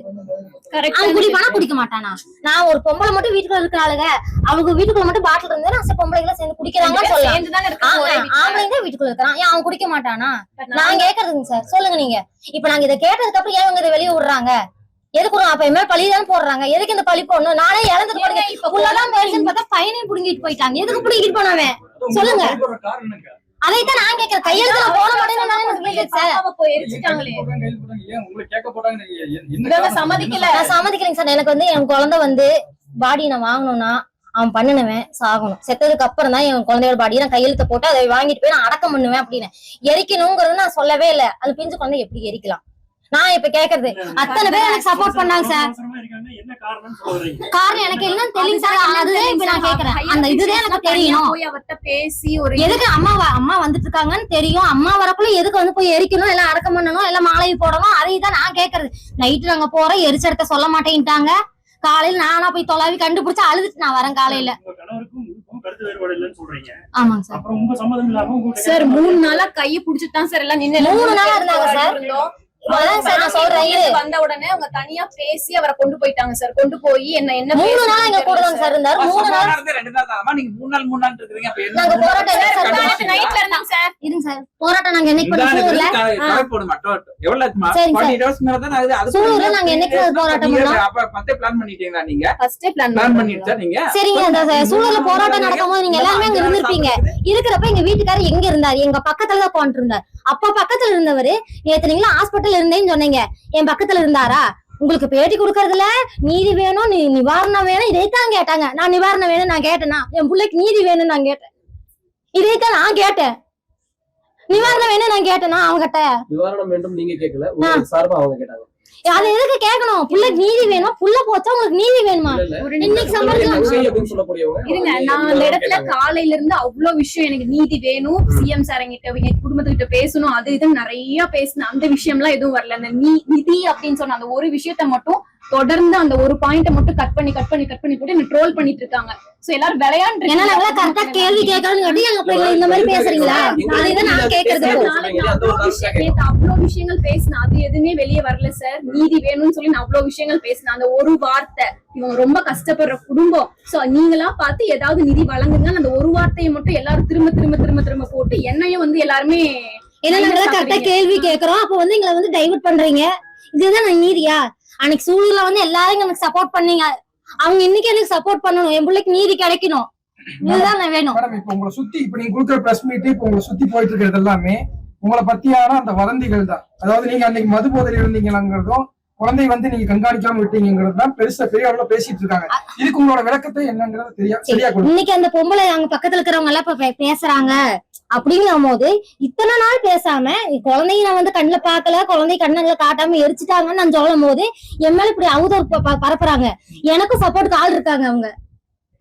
அவன் குடிப்பானா குடிக்க மாட்டானா? நான் ஒரு பொம்பளை மட்டும் வீட்டுக்குள்ள இருக்கிறாளுங்க, அவங்க வீட்டுக்குள்ள மட்டும் பாட்டில் இருந்தா நான் பொம்பளைகளை சேர்ந்து குடிக்கிறாங்கன்னு சொல்லலாம். ஆம்பளைங்க வீட்டுக்குள்ள இருக்கிறான், ஏன் அவன் குடிக்க மாட்டானா? நான் கேக்குறதுங்க சார். சொல்லுங்க நீங்க. இப்ப நாங்க இதை கேட்டதுக்கு அப்புறம் ஏன் இவங்க இதை வெளியே விடுறாங்க? எதுக்கு அப்ப என் மேல பழிதான் போடுறாங்க? எதுக்கு இந்த பழி போடணும்? நானே இழந்துட்டு பார்த்தா பையனையும் புடுங்கிட்டு போயிட்டாங்க. எதுக்கு புடுங்கிட்டு போனவன்? சொல்லுங்க. அதைத்தான் நான் கேட்கிறேன். கையெழுத்துல போட சம்மதிக்கலைங்க சார். எனக்கு வந்து என் குழந்தை வந்து பாடி நான் வாங்கணும்னா அவன் பண்ணினவன் சாகணும். செத்ததுக்கு அப்புறம் தான் என் குழந்தையோட பாடியை நான் கையெழுத்த போட்டு அதை வாங்கிட்டு போய் நான் அடக்கம் பண்ணுவேன் அப்படின்னு. எரிக்கணுங்கிறது நான் சொல்லவே இல்லை. அது பிஞ்சு குழந்தை எப்படி எரிக்கலாம்? நான் இப்ப கேக்குறது அத்தனை பேர் எனக்கு சப்போர்ட் பண்ணாங்க சார். காரணம் எனக்கு என்னன்னு தெரியும் சார். அதுதான் இப்ப நான் கேக்குறேன். அந்த இதுதான் எனக்கு தெரியும். பேசி ஒரு எதுக்கு அம்மா வந்துட்டு இருக்காங்கன்னு தெரியும். அம்மா வரக்குள்ள எதுக்கு வந்து போய் எரிக்கணும், எல்லாம் அடக்கம் பண்ணணும், எல்லாம் மாலையை போடணும்? அதைதான் நான் கேக்குறது. நைட்டு நாங்க போறோம், எரிச்சடத்த சொல்ல மாட்டேன்ட்டாங்க. காலையில நானா போய் தொலைவி கண்டுபிடிச்சு அழுதுட்டு நான் வரேன் காலையில. ஆமாங்க சார். சார் 3 நாளா கையை புடிச்சுட்டு தான் சார் எல்லாம் நின்னு 3 நாளா இருந்தாங்க சார். வந்த உடனே அவங்க தனியா பேசி அவரை கொண்டு போயிட்டாங்க சார். கொண்டு போய் என்ன 3 நாள் எங்க கூட தான் சார் இருந்தாரு. 3 நாள் 2 நாள் தான். நீங்க 3 நாள் இருக்கீங்க. அப்ப என்ன நாங்க போராட்டம் நைட்ல இருந்தாங்க சார். இருங்க சார். போராட்டம் நாங்க என்னைக்கு பண்ணோம்ல கரெக்ட் போடு மட்டும். எவ்வளவு ஆச்சுமா? 40 டேஸ் மேல தான் அது சூலூர்ல நாங்க என்னைக்கு போராட்டம் பண்ணோம்? அப்ப ஃபர்ஸ்ட் பிளான் பண்ணிட்டீங்களா நீங்க? ஃபர்ஸ்ட் பிளான் பண்ணிட்டா நீங்க? சரிங்க. அந்த சூலூர்ல போராட்டம் நடக்கும்போது நீங்க எல்லாரும் அங்க இருந்திருப்பீங்க. இருக்கிறப்ப எங்க வீட்டுக்காரர் எங்க இருந்தாரு? எங்க பக்கத்துல தான் போன்ட்டு இருந்தார். அப்பா பக்கத்துல இருந்தவரு நேத்து நீங்களா ஹாஸ்பிட்டல் இருந்தேன்னு சொன்னீங்க, என் பக்கத்துல இருந்தாரா? உங்களுக்கு பேட்டி கொடுக்கறதுல நீதி வேணும், நிவாரணம் வேணும், இதைத்தான் கேட்டாங்க. நான் நிவாரணம் வேணும் நான் கேட்டேனா? என் பிள்ளைக்கு நீதி வேணும் நான் கேட்டேன். இதைத்தான் நான் கேட்டேன். நிவாரணம் வேணும் நான் கேட்டேனா? அவங்ககிட்ட நிவாரணம் வேண்டும் நீங்க கேட்கல, உங்களுக்கு சார்பா அவங்க கேட்டாங்க. அது எதுக்கு கேட்கணும்? பிள்ளைக்கு நீதி வேணும், புள்ள போச்சா உங்களுக்கு நீதி வேணுமா? இன்னைக்கு சம்பளம் இருங்க. நான் அந்த இடத்துல காலையில இருந்து அவ்வளவு விஷயம் எனக்கு நீதி வேணும், சிஎம் சார் கிட்ட குடும்பத்துக்கிட்ட பேசணும், அது இது நிறைய பேசினேன். அந்த விஷயம் எல்லாம் எதுவும் வரல. அந்த நிதி அப்படின்னு சொன்ன அந்த ஒரு விஷயத்த மட்டும் தொடர்ந்து அந்த ஒரு பாயிண்ட மட்டும் கட் பண்ணி போட்டு என்ன ட்ரோல் பண்ணிட்டு இருக்காங்க. சோ எல்லாரும் விளையாண்டு கரெக்டா கேள்வி கேட்கணும். இந்த மாதிரி பேசுறீங்களா? அதுதான் நான் கேக்குறது. அவ்வளவு விஷயங்கள் பேசினேன், அது எதுவுமே வெளியே வரல சார். நீதி வேணும்னு சொல்லி நான் அவ்வளவு விஷயங்கள் பேசினேன். அந்த ஒரு வார்த்தை, இவங்க ரொம்ப கஷ்டப்படுற குடும்பம், சோ நீங்களா பார்த்து ஏதாவது நிதி வழங்குங்க, அந்த ஒரு வார்த்தையை மட்டும் எல்லாரும் திரும்ப போட்டு என்னையும் வந்து எல்லாருமே கரெக்டா கேள்வி கேக்குறோம். அப்ப வந்து எங்களை வந்து டைவர்ட் பண்றீங்க. இதுதான் நீதியா? அன்னைக்கு சூழல வந்து எல்லாரும் எனக்கு சப்போர்ட் பண்ணீங்க, அவங்க இன்னைக்கு எனக்கு சப்போர்ட் பண்ணணும். என் பிள்ளைக்கு நீதி கிடைக்கணும், இதுதான் வேணும். இப்ப உங்களை சுத்தி இப்ப நீங்க கொடுக்குற பிரஸ் மீட், இப்ப உங்களை சுத்தி போயிட்டு இருக்கிறது எல்லாமே உங்களை பத்தியான அந்த வதந்திகள் தான். அதாவது நீங்க அன்னைக்கு மது போதையில் இருந்தீங்கிறதும் குழந்தையை வந்து நீங்க கண்காணிக்காம விட்டீங்கிறது தான் பெரிய அளவுல பேசிட்டு இருக்காங்க. இதுக்கு உங்களோட விளக்கத்தை என்னங்கிறது சரியா கொடுங்க. இன்னைக்கு அந்த பொம்பளை அங்க பக்கத்துல இருக்கிறவங்க எல்லாம் இப்ப பேசுறாங்க அப்படிங்கும் போது இத்தனை நாள் பேசாம குழந்தைய நான் வந்து கண்ணுல பாக்கல, குழந்தை கண்ணுல காட்டாம எரிச்சுட்டாங்கன்னு நான் சொல்லும் போது என் மேல இப்படி அவதூறு பரப்புறாங்க. எனக்கும் சப்போர்ட் ஆள் இருக்காங்க. அவங்க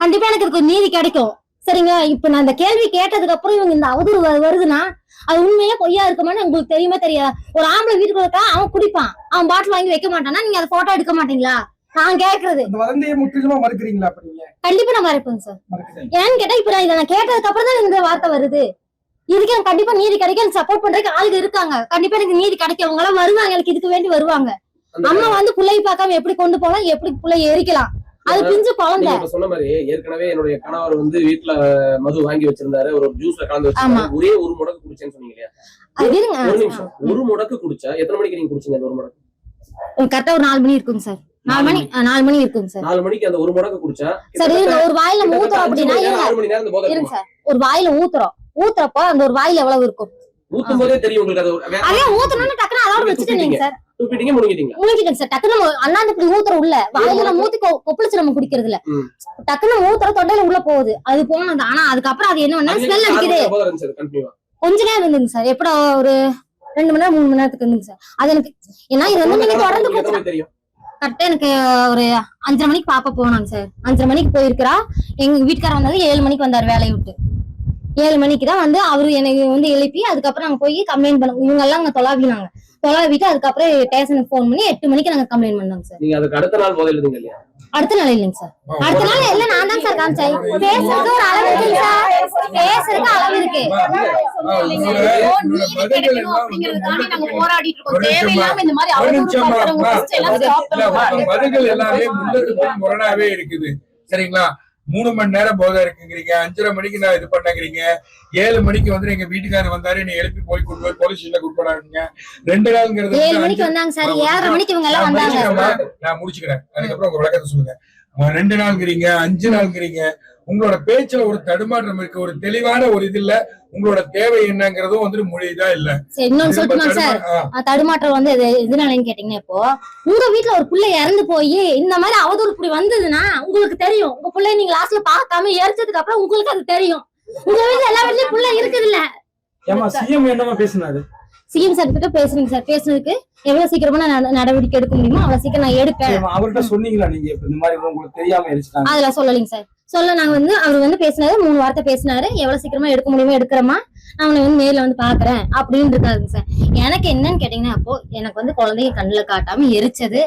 கண்டிப்பா எனக்கு இதுக்கு நீதி கிடைக்கும். சரிங்க, இப்ப நான் இந்த கேள்வி கேட்டதுக்கு அப்புறம் இவங்க இந்த அவதூறு வருதுன்னா அது உண்மையா பொய்யா இருக்குமான்னு உங்களுக்கு தெரியுமா தெரியாது? ஒரு ஆம்பளை வீட்டுக்கு இருக்கா, அவன் குடிப்பான், அவன் பாட்டில் வாங்கி வைக்க மாட்டானா, நீங்க அதை போட்டோ எடுக்க மாட்டீங்களா? நான் கேக்குறது வதந்தியை முற்றிலுமா மறுக்கிறீங்களா? கண்டிப்பா நான் மறுப்பேங்க சார். ஏன்னு கேட்டா இப்ப நான் கேட்டதுக்கு அப்புறம் தான் இந்த வார்த்தை வருது. இதுக்கு எனக்கு கண்டிப்பா நீதி கிடைக்கும். எனக்கு சப்போர்ட் பண்றதுக்கு ஆளுங்க இருக்காங்க. கண்டிப்பா எனக்கு நீதி கிடைக்கும். அவங்க எல்லாம் வருவாங்க, எனக்கு இதுக்கு வேண்டி வருவாங்க. அம்மா வந்து பிள்ளையை பார்க்காம எப்படி கொண்டு போலாம், எப்படி பிள்ளைய எரிக்கலாம், அது பிஞ்சு குழந்தை. சொன்ன மாதிரி ஏற்கனவே என்னுடைய கணவர் வந்து வீட்டுல மது வாங்கி வச்சிருந்தாரு, ஒரு ஜூஸ்ல கலந்து வச்சிருந்தாரு. ஒரே ஒரு முடக்கு குடிச்சேன்னு சொன்னீங்க இல்லையா? ஒரு நிமிஷம், ஒரு முடக்கு குடிச்சா எத்தனை மணிக்கு நீங்க குடிச்சீங்க? அந்த ஒரு முடக்கு கரெக்டா ஒரு 4 மணி இருக்குங்க சார். 4 மணி இருக்குங்க சார். 4 மணிக்கு அந்த ஒரு முடக்கு குடிச்சா சரி, ஒரு வாயில ஊத்துறோம் அப்படின்னா இருங்க சார், ஒரு வாயில ஊத்துறப்போ அந்த ஒரு வாயில எவ்வளவு இருக்கும்? ஊத்தும் போதே தெரியும் உங்களுக்கு. அதே ஊத்தணும்னு டக்குனு அதோட வச்சுட்டீங்க சார். முழுங்கிட்டீங்க சார். டக்குனு அண்ணாந்து இப்படி ஊத்துற உள்ள வாயில நம்ம ஊத்தி கொப்பளிச்சு நம்ம குடிக்கிறது இல்ல. டக்குனு ஊத்துற தொண்டையில உள்ள போகுது, அது போனது. ஆனா அதுக்கப்புறம் அது என்ன ஸ்மெல் அடிக்குது. கொஞ்ச நேரம் இருந்துங்க சார், எப்படா ஒரு 2 மணி நேரம் 3 மணி நேரத்துக்கு இருந்துங்க சார். அது எனக்கு ஏன்னா இது வந்து நீங்க தொடர்ந்து தெரியும். கரெக்டா எனக்கு ஒரு 5:30 மணிக்கு பாப்பா போனாங்க சார். 5:30 மணிக்கு போயிருக்கிறா. எங்க வீட்டுக்காரர் வந்தது 7 மணிக்கு வந்தாரு வேலையை விட்டு. 7 மணிக்கு தான் வந்து அவரு எனக்கு வந்து எழுப்பி அதுக்கப்புறம் நாங்க போய் கம்ப்ளைண்ட் பண்ணோம். இவங்க எல்லாம் அங்க தொலாவிட்டு அதுக்கப்புறம் ஸ்டேஷனுக்கு போன் பண்ணி 8 மணிக்கு நாங்க கம்ப்ளைண்ட் பண்ணோங்க சார். நீங்க அதுக்கு அடுத்த நாள் போதை எழுதுங்க இல்லையா? அடுத்த நாள் இல்லைங்க சார். அடுத்த நாள் எல்லாம் நான் தான் சார் காமிச்சேன். பேசுறதுக்கு ஒரு அளவு இருக்குங்க சார். பேசுறதுக்கு அளவு இருக்கு. பதில்கள் எல்லாமே முரணாவே இருக்குது. சரிங்களா? 3 மணி நேரம் போதை இருக்குங்கிறீங்க, 5:30 மணிக்கு நான் இது பண்ணங்கிறீங்க, 7 மணிக்கு வந்து எங்க வீட்டுக்காரர் வந்தாரு, நீ எழுப்பி போய் கொண்டு போய் போலீஸ் ஸ்டேஷன்ல கூப்பிடாங்க. 2 நாள்ங்கிறது 7 மணிக்கு வந்தாங்க சார். 7:30 மணிக்கு இவங்க எல்லாம் வந்தாங்க. நான் முடிச்சுக்கிறேன், அதுக்கப்புறம் உங்க விளக்கத்தை சொல்லுங்க. 2 நாள்ங்கிறீங்க, 5 நாள்ங்கிறீங்க. உங்களோட பேச்சுல ஒரு தடுமாற்றம் இருக்கு, ஒரு தெளிவான ஒரு இது இல்ல. உங்களோட தேவை என்னங்கிறதும் வந்து மொழிதா இல்ல. இன்னொன்னு சொல்லட்டுமா சார்? தடுமாற்றம் வந்து எதுனாலன்னு கேட்டீங்கன்னா, இப்போ உங்க வீட்டுல ஒரு பிள்ளை இறந்து போய் இந்த மாதிரி அவதூறு இப்படி வந்ததுன்னா உங்களுக்கு தெரியும். உங்க பிள்ளைய நீங்க லாஸ்ட்ல பார்க்காம எரிச்சதுக்கு அப்புறம் உங்களுக்கு அது தெரியும். உங்க வீட்டுல எல்லா வீட்லயும் பிள்ளை இருக்குதுல்ல. சிஎம் என்னமா பேசினாரு? சிஎம் சார் கிட்ட பேசுறீங்க சார். பேசுறதுக்கு எவ்வளவு சீக்கிரமா நான் நடவடிக்கை எடுக்க முடியுமோ அவ்வளவு சீக்கிரம் நான் எடுப்பேன். அவர்கிட்ட சொன்னீங்களா நீங்க இந்த மாதிரி உங்களுக்கு தெரியாம எரிச்சிட்டாங்க? அதெல்லாம் சொல்லலைங்க சார். நாங்க வந்து அவர் வந்து பேசினாரு, 3 வார்த்தை பேசினாரு. எவ்வளவு சீக்கிரமா எடுக்க முடியுமோ எடுக்கிறோமா, நான் அவனை வந்து நேர்ல வந்து பாக்குறேன் அப்படின்னு இருக்காருங்க சார். எனக்கு என்னன்னு கேட்டீங்கன்னா, அப்போ எனக்கு வந்து குழந்தைய கண்ணுல காட்டாம எரிச்சது,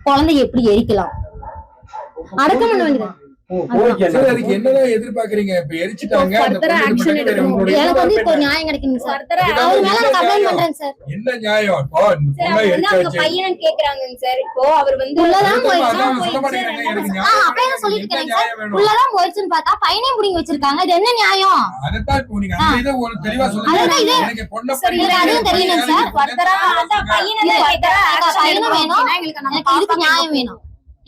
குழந்தைய எப்படி எரிக்கலாம், அடக்கம் பண்ண வேண்டியது. அதுக்கு என்னதான் எதிர்பார்க்கறீங்க? இப்ப எரிச்சிட்டாங்க, எனக்கு வந்து இப்போ நியாயம் கிடைக்கணும் சார். அவர் மேல கம்ப்ளைண்ட் பண்றேன் சார். என்ன நியாயம்? பையன் கேக்குறாங்க சார். இப்போ அவர் வந்து உள்ளதான் அப்படியே சொல்லிட்டு இருக்காங்க சார். உள்ளதான் போயிடுச்சுன்னு பார்த்தா பையனையும் புடிங்கி வச்சிருக்காங்க. இது என்ன நியாயம்? அதான் இப்போ நீங்க அந்த இதை ஒரு தெளிவா சொல்லுங்க. எனக்கு பொண்ணை அதுவும் தெரியல சார். பையனும் வேணும், எனக்கு இதுக்கு நியாயம் வேணும்.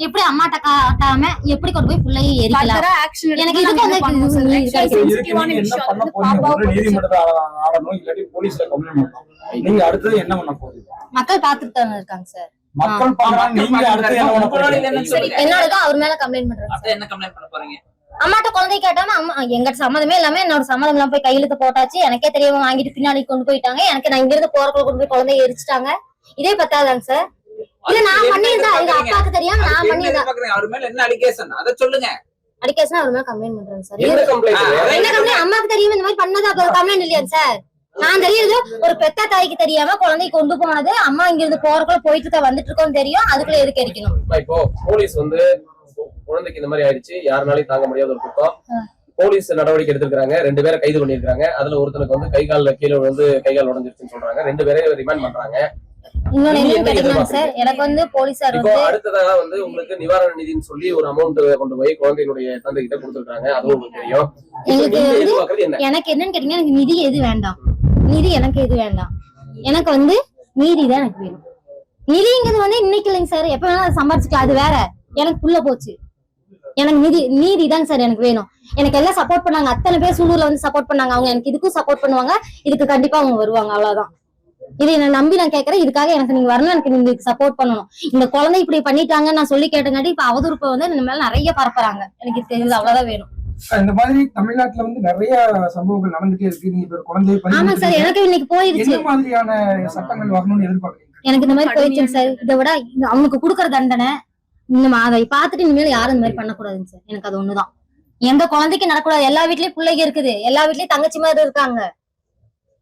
எப்படி அம்மாட்ட காட்டாம எப்படி கொண்டு போய் பிள்ளையை எரிக்கலாம்? எனக்கு இதுக்கு நீங்க அடுத்தது என்ன பண்ண போறீங்க? மக்கள் பாத்துட்டு தானே இருக்காங்க சார். மக்கள் பாக்குறாங்க, நீங்க அடுத்து என்ன பண்ண போறீங்க? என்னோடதான் அவர் மேல கம்ப்ளைண்ட் பண்றேன். என்ன கம்ப்ளைண்ட் பண்ண போறீங்க? அம்மாட்ட குழந்தை கேட்டாம அம்மா எங்க சம்மதமே இல்லாம என்னோட சம்மதம் எல்லாம் போய் கையெழுத்து போட்டாச்சு. எனக்கே தெரியாம வாங்கிட்டு பின்னாடி கொண்டு போயிட்டாங்க. எனக்கு நான் இங்க இருந்து போறக்குள்ள கொண்டு போய் குழந்தைய எரிச்சிட்டாங்க. இதே பத்தாதாங்க சார். இல்ல நான் பண்ணிருந்தேன், எங்க அப்பாக்கு தெரியாம நான் பண்ணிருந்தேன். அவர் மேல என்ன அலிகேஷன் அத சொல்லுங்க. அலிகேஷன் அவர் மேல கம்ப்ளைண்ட் பண்றேன் சார். என்ன கம்ப்ளைண்ட்? அம்மாக்கு தெரியாம இந்த மாதிரி பண்ணது அப்ப கம்ப்ளைண்ட் இல்லையா சார்? நான் தெரியுது ஒரு பெத்த தாய்க்கு தெரியாம குழந்தைய கொண்டு போனது, அம்மா இங்க இருந்து போறக்குள்ள போயிட்டு இருக்க வந்துட்டு இருக்கோம் தெரியும், அதுக்குள்ள எதுக்கு எரிக்கணும்? இப்போ போலீஸ் வந்து குழந்தைக்கு இந்த மாதிரி ஆயிடுச்சு, யாருனாலையும் தாங்க முடியாத ஒரு குற்றம், போலீஸ் நடவடிக்கை எடுத்திருக்காங்க. 2 பேரை கைது பண்ணிருக்காங்க. அதுல ஒருத்தனுக்கு வந்து கை கால் உடைஞ்சிருச்சுன்னு சொல்றாங்க. 2 பேரையும் ரிமாண்ட் பண்றாங்க. இன்னொன்னு என்ன கேட்டீங்கன்னா சார், எனக்கு வந்து போலீஸார் வந்து அடுத்ததாக வந்து உங்களுக்கு நிவாரண நிதின்னு சொல்லி ஒரு அமௌண்ட் கொண்டு போய் குழந்தைகளுடைய தந்தை கிட்ட கொடுத்துருக்காங்க. அதுவும் உங்களுக்கு தெரியும். எனக்கு என்னன்னு கேட்டீங்கன்னா, எனக்கு நிதி எது வேண்டாம், நிதி எனக்கு எது வேண்டாம். எனக்கு வந்து நீதி தான் எனக்கு வேணும். நிதிங்கிறது வந்து இன்னைக்கு இல்லைங்க சார், எப்ப வேணாலும் சம்பாதிச்சுக்கலாம், அது வேற. எனக்கு புள்ள போச்சு, எனக்கு நீதி தாங்க சார் எனக்கு வேணும். எனக்கு எல்லாம் சப்போர்ட் பண்ணாங்க, அத்தனை பேர் சூலூர்ல வந்து சப்போர்ட் பண்ணாங்க. அவங்க எனக்கு இதுக்கும் சப்போர்ட் பண்ணுவாங்க, இதுக்கு கண்டிப்பா அவங்க வருவாங்க, அவ்வளவுதான். இதை நான் நம்பி நான் கேட்கறேன். இதுக்காக எனக்கு நீங்க வரணும், எனக்கு நீங்க சப்போர்ட் பண்ணணும். இந்த குழந்தை இப்படி பண்ணிட்டாங்கன்னு நான் சொல்லி கேட்டங்காட்டி இப்ப அவதூறுப்பை வந்து இந்த மேல நிறைய பரப்புறாங்க. எனக்கு தெரியுது, அவ்வளவுதான் வேணும். இந்த மாதிரி தமிழ்நாட்டுல வந்து நிறைய சம்பவங்கள் நடந்துட்டே இருக்கு. நீங்க இப்ப ஒரு குழந்தையை ஆமா சார், எனக்கு இன்னைக்கு போயிருச்சு. என்ன மாதிரியான சட்டங்கள் வரணும்னு எதிர்பார்க்கறீங்க? எனக்கு இந்த மாதிரி போயிடுச்சுங்க சார். இதை விட அவனுக்கு கொடுக்குற தண்டனை இந்த அதை பார்த்துட்டு இனிமேல் யாரும் இந்த மாதிரி பண்ணக்கூடாதுங்க சார். எனக்கு அது ஒண்ணுதான். எந்த குழந்தைக்கு நடக்கூடாது. எல்லா வீட்லயும் பிள்ளைங்க இருக்குது, எல்லா வீட்லயும் தங்கச்சி மாதிரி இருக்காங்க.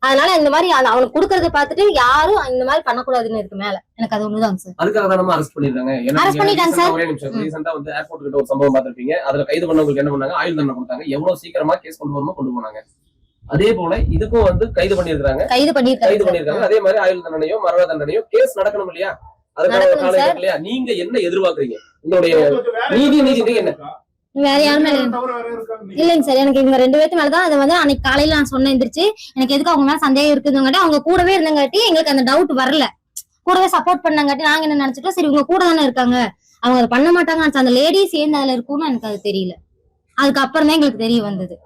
அதனால இந்த மாதிரி அவனுக்கு கொடுக்கறத பார்த்துட்டு யாரும் இந்த மாதிரி பண்ணக்கூடாதுன்னு இருக்கு மேல. எனக்கு அது ஒண்ணுதாங்க சார். அதுக்காக தான் நம்ம அரெஸ்ட் பண்ணிருக்காங்க. Arrest பண்ணிட்டாங்க சார். ஒரே நிமிஷம், ரீசெண்டா வந்து ஏர்போர்ட் கிட்ட ஒரு சம்பவம் பார்த்திருப்பீங்க. அதுல கைது பண்ணவங்களுக்கு என்ன பண்ணாங்க, ஆயுள் தண்டனை கொடுத்தாங்க. எவ்வளவு சீக்கிரமா கேஸ் கொண்டு வரணும் கொண்டு போனாங்க. அதே போல இதுக்கும் வந்து கைது பண்ணிருக்காங்க. கைது பண்ணிருக்காங்க. அதே மாதிரி ஆயுள் தண்டனையோ மரண தண்டனையோ கேஸ் நடக்கணும் இல்லையா? அதுக்கான காலம் இருக்கு இல்லையா? நீங்க என்ன எதிர்பார்க்கறீங்க? உங்களுடைய நீதி என்ன? வேற யாருமே இல்லைங்க சார். எனக்கு இவங்க 2 பேர்த்து மேலதான் அதை வந்து அன்னைக்கு காலையில நான் சொன்னேன் எந்திரிச்சு. எனக்கு எதுக்கு அவங்க மேல சந்தேகம் இருக்குதுங்காட்டி அவங்க கூடவே இருந்தங்காட்டி எங்களுக்கு அந்த டவுட் வரல. கூடவே சப்போர்ட் பண்ணங்காட்டி நாங்க என்ன நினைச்சிட்டோம், சரி இவங்க கூட தானே இருக்காங்க, அவங்க அதை பண்ண மாட்டாங்க. அந்த லேடி சேர்ந்து அதுல இருக்கும்னு எனக்கு அது தெரியல. அதுக்கப்புறம் தான் எங்களுக்கு தெரிய வந்தது.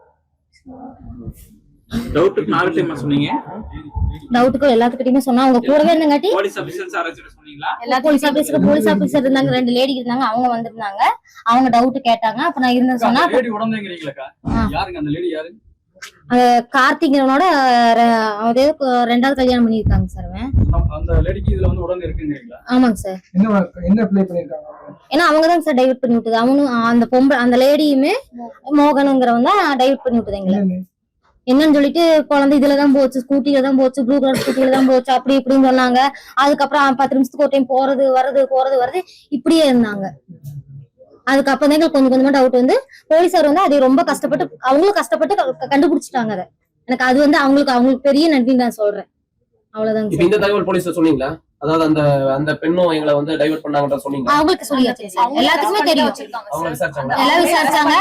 டவுட்டுக்கு நாலு டைம் சொன்னீங்க. டவுட்டுக்கு எல்லாத்துக்கிட்டையுமே சொன்னா அவங்க கூடவே இருந்தங்காட்டி போலீஸ் ஆபீசர்ஸ் யாராச்சும் சொன்னீங்களா? எல்லா போலீஸ் ஆபீசர் இருந்தாங்க, 2 லேடி இருந்தாங்க, அவங்க வந்திருந்தாங்க. அவங்க டவுட் கேட்டாங்க. அப்ப நான் இருந்தேன்னு சொன்னா லேடி உடம்புங்கறீங்களா? யாருங்க அந்த லேடி? யாரு? கார்த்திகனோட 2வது கல்யாணம் பண்ணிருக்காங்க சார். அந்த லேடிக்கு இதுல வந்து உடம்பு இருக்குங்கறீங்களா? ஆமாங்க சார். என்ன ப்ளே பண்ணிருக்காங்க? ஏன்னா அவங்கதான் சார் டைவர்ட் பண்ணி விட்டது. அவனும் அந்த பொம்பளை அந்த லேடியுமே மோகனுங்கிறவங்க தான் டைவர்ட் பண்ணி விட்டது எங்களை. என்னன்னு சொல்லிட்டு குழந்தை இதுலதான் போச்சு, ஸ்கூட்டில தான் போச்சு, ப்ளூ கலர் ஸ்கூட்டில தான் போச்சு, அப்படி இப்படின்னு சொன்னாங்க. அதுக்கப்புறம் 10 நிமிஷத்துக்கு ஒரு டைம் போறது வருது இப்படியே இருந்தாங்க. அதுக்கப்புறம் தான் எங்களுக்கு கொஞ்சம் கொஞ்சமா டவுட் வந்து போலீஸார் வந்து அதை ரொம்ப கஷ்டப்பட்டு அவங்களும் கஷ்டப்பட்டு கண்டுபிடிச்சிட்டாங்க. அதை எனக்கு அது வந்து அவங்களுக்கு பெரிய நன்றி நான் சொல்றேன். அவ்வளவுதாங்க. இந்த தகவல் போலீஸ்ல சொன்னீங்களா? அதாவது அந்த அந்த பெண்ணும் எங்களை வந்து டைவர்ட் பண்ணாங்கன்ற சொன்னீங்க. அவங்களுக்கு சொல்லியாச்சு சார், எல்லாத்துக்குமே தெரியும். அவங்க விசாரிச்சாங்க, எல்லாம் விசாரிச்சாங்க.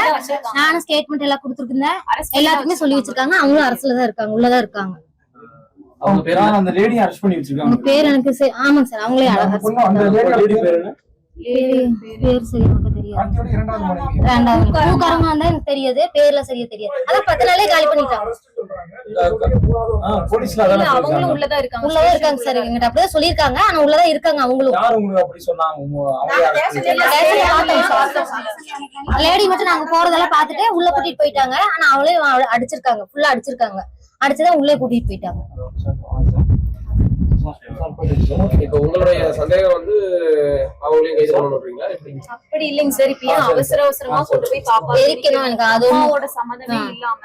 நானும் ஸ்டேட்மெண்ட் எல்லாம் கொடுத்துருக்கேன். எல்லாத்துக்குமே சொல்லி வச்சிருக்காங்க. அவங்களும் அரசுல தான் இருக்காங்க, உள்ளதான் இருக்காங்க. அவங்க பேர் அந்த லேடி அரெஸ்ட் பண்ணி வச்சிருக்காங்க. பேர் எனக்கு ஆமாங்க சார். அவங்களே பேர் சரியா தெரியாது. 2வது பூக்காரமா இருந்தா எனக்கு தெரியாது, பேர்ல சரியா தெரியாது. அதான் 10 நாளே காலி பண்ணிட்டாங்க. அவங்களும் உள்ளதா இருக்காங்க சார். எங்கிட்ட அப்படியே சொல்லிருக்காங்க. ஆனா உள்ளதான் இருக்காங்க அவங்களும். லேடி மட்டும் நாங்க போறதெல்லாம் பாத்துட்டு உள்ள கூட்டிட்டு போயிட்டாங்க. ஆனா அவளே அடிச்சிருக்காங்க, ஃபுல்லா அடிச்சிருக்காங்க. அடிச்சுதான் உள்ளே கூட்டிட்டு போயிட்டாங்க. இப்ப உங்களுடைய சந்தேகம் வந்து அவங்களையும் கைது பண்ணணும்ன்றீங்களா? அப்படி இல்லைங்க சார். இப்ப ஏன் அவசரமா கொண்டு போய் பாப்பா இருக்கணும், எனக்கு அதோட சம்மதமே இல்லாம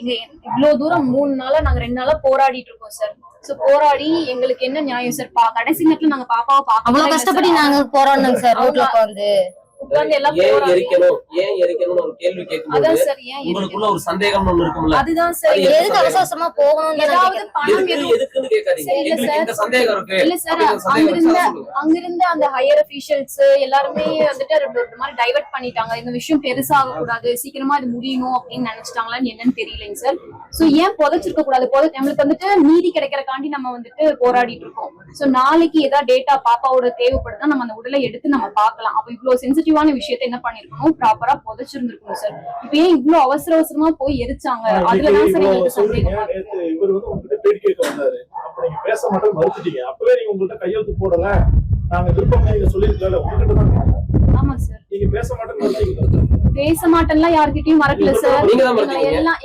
இங்க இவ்வளவு தூரம் 3 நாளா நாங்க 2 நாளா போராடிட்டு இருக்கோம் சார். சோ போராடி எங்களுக்கு என்ன நியாயம் சார்? கடைசி நேரத்துல நாங்க பாப்பாவை பாக்க அவ்வளவு கஷ்டப்பட்டு நாங்க போராடணும் சார். ரோட்ல உட்கார்ந்து ஏன் எரிக்கணும்னு ஒரு கேள்வி கேட்கும்போது உங்களுக்குள்ள ஒரு சந்தேகம் ஒண்ணு இருக்கும்ல, அதுதான் சார். எதுக்கு அவசரமா போகணும், எதுக்குன்னு கேட்காதீங்க. இந்த சந்தேகம் இருக்கு இல்ல சார். அங்கிருந்த அந்த ஹையர் அபிஷியல்ஸ் எல்லாருமே வந்துட்டு ஒரு மாதிரி டைவர்ட் பண்ணிட்டாங்க. இந்த விஷயம் பெருசாக கூடாது, சீக்கிரமா இது முடியணும் அப்படின்னு நினைச்சிட்டாங்களான்னு என்னன்னு தெரியலைங்க சார். சோ ஏன் புதைச்சிருக்க கூடாது? நம்மளுக்கு வந்துட்டு நீதி கிடைக்கிறக்காண்டி நம்ம வந்துட்டு போராடிட்டு இருக்கோம். சோ நாளைக்கு ஏதாவது டேட்டா பாப்பாவோட தேவைப்படுதா நம்ம அந்த உடலை எடுத்து நம்ம பாக்கலாம். அப்ப இவ்வளவு சென்சிட்டிவான விஷயத்தை என்ன பண்ணிருக்கணும், ப்ராப்பரா புதைச்சிருந்திருக்கணும் சார். இப்ப ஏன் இவ்வளவு அவசரமா போய் எரிச்சாங்க? அதுலதான் சார் எங்களுக்கு சந்தேகமா இருக்கு. இவர் வந்து உங்ககிட்ட பேட்டி கேட்க வந்தாரு. அப்ப நீங்க பேச மாட்டேன்னு மறுத்துட்டீங்க. அப்பவே நீங்க உங்கள்கிட்ட கையெழுத்து போடல, நாங்க விருப்பம் நீங்க சொல்லிருக்கல, உங்ககிட்ட தான். ஆமா சார். நீங்க பேச மாட்டேன்னு மறுத்தீங்க. பேச மாட்டேன்லாம் யார்கிட்டயும் மறக்கல சார். எல்லாம்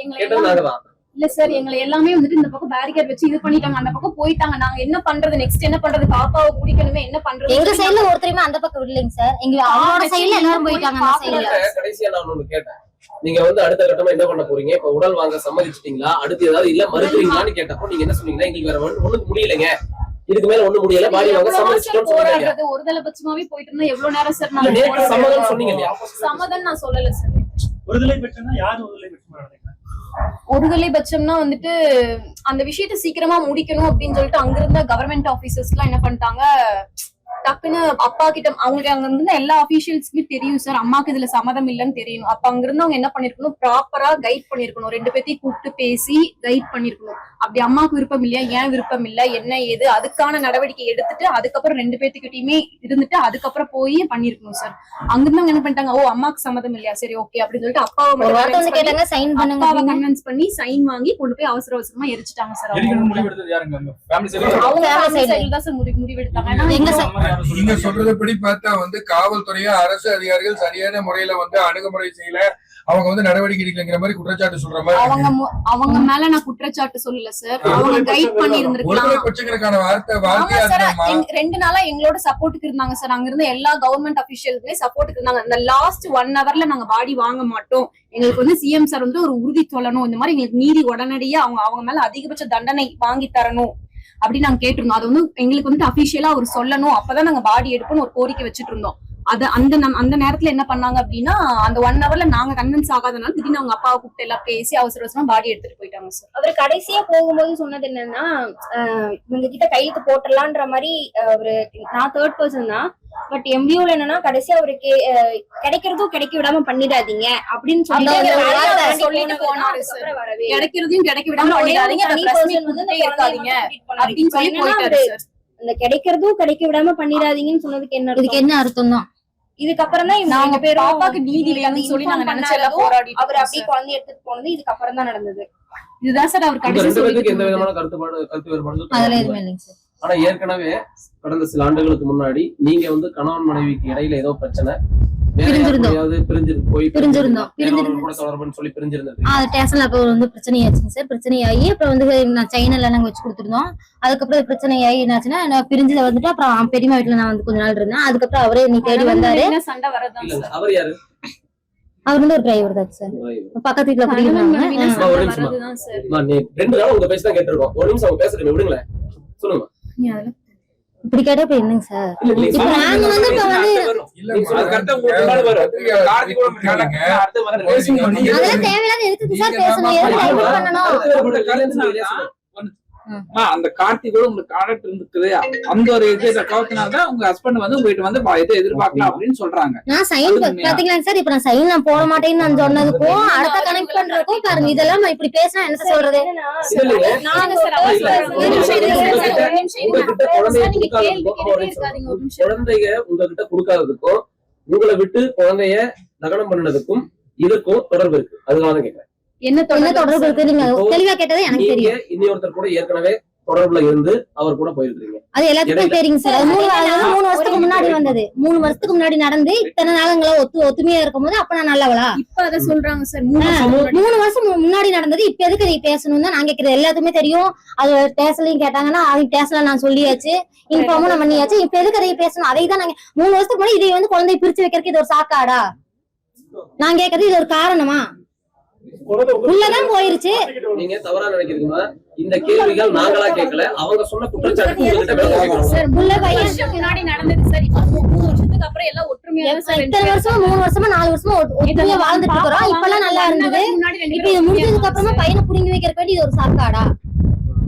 இல்ல சார், எங்களை எல்லாமே வந்துட்டு இந்த பக்கம் பேரிகேட் வச்சு இது பண்ணிட்டாங்க, அந்த பக்கம் போயிட்டாங்க. நாங்க என்ன பண்றது, நெக்ஸ்ட் என்ன பண்றது, பாப்பாவை பிடிக்கணுமே, என்ன பண்றது? எங்க சைடுல ஒருத்தருமே அந்த பக்கம் இல்லைங்க சார். எங்க அவரோட சைடுல எல்லாரும் போயிட்டாங்க. அந்த சைடுல கடைசியா நான் ஒண்ணு கேட்டேன், நீங்க வந்து அடுத்த கட்டமா என்ன பண்ண போறீங்க? இப்ப உடல் வாங்க சம்மதிச்சிட்டீங்களா? அடுத்து ஏதாவது இல்ல மறுக்கிறீங்களான்னு கேட்டப்போ நீங்க என்ன சொன்னீங்கன்னா, எங்களுக்கு வேற ஒண்ணுக்கு முடியலைங்க, இதுக்கு மேல ஒண்ணு முடியல, பாடி வாங்க சம்மதிச்சிட்டோம்னு சொன்னீங்க. ஒரு தலைபட்சமாவே போயிட்டு இருந்தா எவ்வளவு நேரம் சார்? நான் சம்மதம் சொன்னீங்க இல்லையா? சம்மதம் நான் சொல்லல சார். ஒருதலை பட்சம்னா யாரு ஒருதலை பட்சமா நினைக்கிறேன்? ஒருதலை பட்சம்னா வந்துட்டு அந்த விஷயத்த சீக்கிரமா முடிக்கணும் அப்படின்னு சொல்லிட்டு அங்கிருந்த கவர்மெண்ட் ஆபீசர்ஸ் எல்லாம் என்ன பண்ணிட்டாங்க, டக்குன்னு அப்பா கிட்ட அவங்களுக்கு அங்க இருந்து எல்லா அபிஷியல்ஸ்க்குமே தெரியும் சார் அம்மாக்கு இதுல சம்மதம் இல்லைன்னு தெரியும். அப்ப அங்க இருந்து அவங்க என்ன பண்ணிருக்கணும், ப்ராப்பரா கைட் பண்ணிருக்கணும், 2 பேத்தையும் கூப்பிட்டு பேசி கைட் பண்ணிருக்கணும். அப்படி அம்மாவுக்கு விருப்பம் இல்லையா, ஏன் விருப்பம் இல்ல, என்ன ஏது, அதுக்கான நடவடிக்கை எடுத்துட்டு அதுக்கப்புறம் 2 பேத்துக்கிட்டயுமே இருந்துட்டு அதுக்கப்புறம் போய் பண்ணிருக்கணும் சார். அங்கிருந்து அவங்க என்ன பண்ணிட்டாங்க, ஓ அம்மாக்கு சம்மதம் இல்லையா, சரி ஓகே அப்படின்னு சொல்லிட்டு கேட்டாங்க சைன் பண்ணுங்க, அப்பாவை கன்வின்ஸ் பண்ணி சைன் வாங்கி கொண்டு போய் அவசர அவசரமா எரிச்சிட்டாங்க சார். முடிவெடுத்தது யாருங்க? ஃபேமிலி சைடு அவங்க சைடுல தான் சார் முடிவெடுத்தாங்க. நீங்க சொல்றதுபடி பார்த்தா வந்து காவல்துறையும் அரசு அதிகாரிகள் சரியான முறையில வந்து அணுகுமுறை செய்யல, அவங்க வந்து நடவடிக்கை எடுக்கலங்கிற மாதிரி குற்றச்சாட்டு சொல்ற மாதிரி அவங்க மேல நான் குற்றச்சாட்டு சொல்லல சார், அவங்க கைட் பண்ணி இருந்திருக்கலாம். பட்சங்களுக்கான வார்த்தையா 2 நாளா எங்களோட சப்போர்ட்டுக்கு இருந்தாங்க சார். அங்க இருந்த எல்லா கவர்மெண்ட் அபிஷியல்ஸுமே சப்போர்ட்டுக்கு இருந்தாங்க. இந்த லாஸ்ட் 1 ஹவர்ல நாங்க பாடி வாங்க மாட்டோம், எங்களுக்கு வந்து சிஎம் சார் வந்து ஒரு உறுதி சொல்லணும், இந்த மாதிரி எங்களுக்கு நீதி உடனடியா அவங்க மேல அதிகபட்ச தண்டனை வாங்கி தரணும் அப்படின்னு நாங்க கேட்டிருந்தோம். அது வந்து எங்களுக்கு வந்து அபிஷியலா அவர் சொல்லணும், அப்பதான் நாங்க பாடி எடுப்போம்னு ஒரு கோரிக்கை வச்சுட்டு இருந்தோம். அது அந்த நேரத்துல என்ன பண்ணாங்க அப்படின்னா, அந்த 1 ஹவர்ல நாங்க கன்வின்ஸ் ஆகாதனால திடீர்னு அவங்க அப்பாவை கூப்பிட்டு எல்லாம் பேசி அவசர அவசரமா பாடி எடுத்துட்டு போயிட்டாங்க சார். அவர் கடைசியா போகும்போது சொன்னது என்னன்னா, இவங்க கிட்ட கையெழுத்து போட்டுடலான்ற மாதிரி அவரு, நான் 3rd பர்சன் தான், பட் எம்டிஓல என்னன்னா கடைசியா அவருக்கு கிடைக்கிறதும் கிடைக்க விடாம பண்ணிடாதீங்க அப்படின்னு சொல்லிட்டு போனாரு சார். கிடைக்கிறதையும் கிடைக்க விடாம பண்ணிடாதீங்க அப்படின்னு சொல்லி போயிட்டாரு சார். அந்த கிடைக்கிறதும் கிடைக்க விடாம பண்ணிடாதீங்கன்னு சொன்னதுக்கு என்ன அர்த்தம் தான்? இதுக்கப்புறம் தான் நாங்க பாப்பாக்கு நீதி வேணும்னு சொல்லி நாங்க நினைச்சல போராடி அவர் அப்படியே குழந்தை எடுத்துட்டு போனது இதுக்கப்புறம் தான் நடந்தது. இதுதான் சார் அவர் கடைசி சொல்லிட்டு எந்த விதமான கருத்து வேறுபாடு அதெல்லாம் எதுவுமே இல்லைங்க சார். ஆனா ஏற்கனவே கடந்த சில ஆண்டுகளுக்கு முன்னாடி நீங்க வந்து கணவன் மனைவிக்கு இடையில ஏதோ பிரச்சனை, பிரச்சனையாச்சுங்க சார். பிரச்சனையாகி அப்புறம் வந்து நான் சைனால நாங்க வச்சு கொடுத்துருந்தோம். அதுக்கப்புறம் பிரச்சனையாகி என்னாச்சுன்னா நான் பிரிஞ்சு வந்துட்டு அப்புறம் பெரியமா வீட்டுல நான் வந்து கொஞ்ச நாள் இருந்தேன். அதுக்கப்புறம் அவரே நீ தேடி வந்தாரு. சண்டை வரதான் அவர் யாரு? அவர் வந்து ஒரு டிரைவர் தான் சார், பக்கத்து வீட்டுல குடியிருந்தாங்க. 2 நாள் உங்க பேசி தான் கேட்டிருக்கோம். ஒரு நிமிஷம் அவங்க பேசுறீங்க, விடுங்களேன், சொல்லுங்க. இப்படி கேட்டா இப்ப என்னங்க சார்? இப்ப நாங்க வந்து இப்ப வந்து அதெல்லாம் தேவையில்லாத எதுக்கு சார் பேசணும், எதுக்கு பண்ணணும்? அந்த கார்த்திகோட உங்களுக்கு கான்டாக்ட் இருக்குது, அந்த ஒரு இது கவுத்தினால்தான் உங்க ஹஸ்பண்ட் வந்து உங்ககிட்ட வந்து இது எதிர்பார்க்கலாம் அப்படின்னு சொல்றாங்க. நான் சைன் பாத்தீங்களா சார், இப்ப நான் சைன் நான் போட மாட்டேன்னு நான் சொன்னதுக்கும் அடுத்த கனெக்ட் பண்றதுக்கும் பாருங்க, இதெல்லாம் நான் இப்படி பேசினா என்ன சொல்றது? குழந்தைய உங்ககிட்ட கொடுக்காததுக்கும் உங்களை விட்டு குழந்தைய தகனம் பண்ணதுக்கும் இதுக்கும் தொடர்பு இருக்கு, அதுதான் கேட்கிறேன். என்ன தொடர்பு இருக்கு? நீங்க தெளிவா கேட்டது எனக்கு தெரியும். இன்னொருத்தர் கூட ஏற்கனவே தொடர்புல இருந்து அவர் கூட போயிருக்கீங்க, அது எல்லாத்துக்கும் தெரியுங்க சார். 3 வருஷத்துக்கு முன்னாடி வந்தது, 3 வருஷத்துக்கு முன்னாடி நடந்து இத்தனை நாளங்களா ஒத்துமையா இருக்கும்போது அப்ப நான் நல்லவளா? இப்ப அத சொல்றாங்க சார். 3 வருஷம் முன்னாடி நடந்தது, இப்ப எதுக்கு நீ பேசணும் தான் நான் கேக்குறது. எல்லாத்துக்குமே தெரியும். அது டேஸ்லயும் கேட்டாங்கன்னா அது டேஸ்ல நான் சொல்லியாச்சு, இன்ஃபார்மும் நான் பண்ணியாச்சு. இப்ப எதுக்கு அதை பேசணும்? அதை தான் நாங்க 3 வருஷத்துக்கு முன்னாடி இதை வந்து குழந்தைய பிரிச்சு வைக்கிறதுக்கு இது ஒரு சாக்காடா? நான் கேக்குறது இது ஒரு காரணமா? உள்ளதான் போயிருச்சு. நீங்க தவறா நினைக்கிறீங்களா? இந்த கேள்விகள் நாங்களா கேட்கல, அவங்க சொன்ன குற்றச்சாட்டு முன்னாடி நடந்தது சார். 3 வருஷத்துக்கு அப்புறம் எல்லாம் ஒற்றுமையா இத்தனை வருஷமா 3 வருஷமா 4 வருஷமா ஒற்றுமையா வாழ்ந்துட்டு இருக்கிறோம். இப்பெல்லாம் நல்லா இருந்தது. இப்ப இது முடிஞ்சதுக்கு அப்புறமா பையனை புடிங்கி வைக்கிறதுக்கு வேண்டி இது ஒரு சாக்காடா?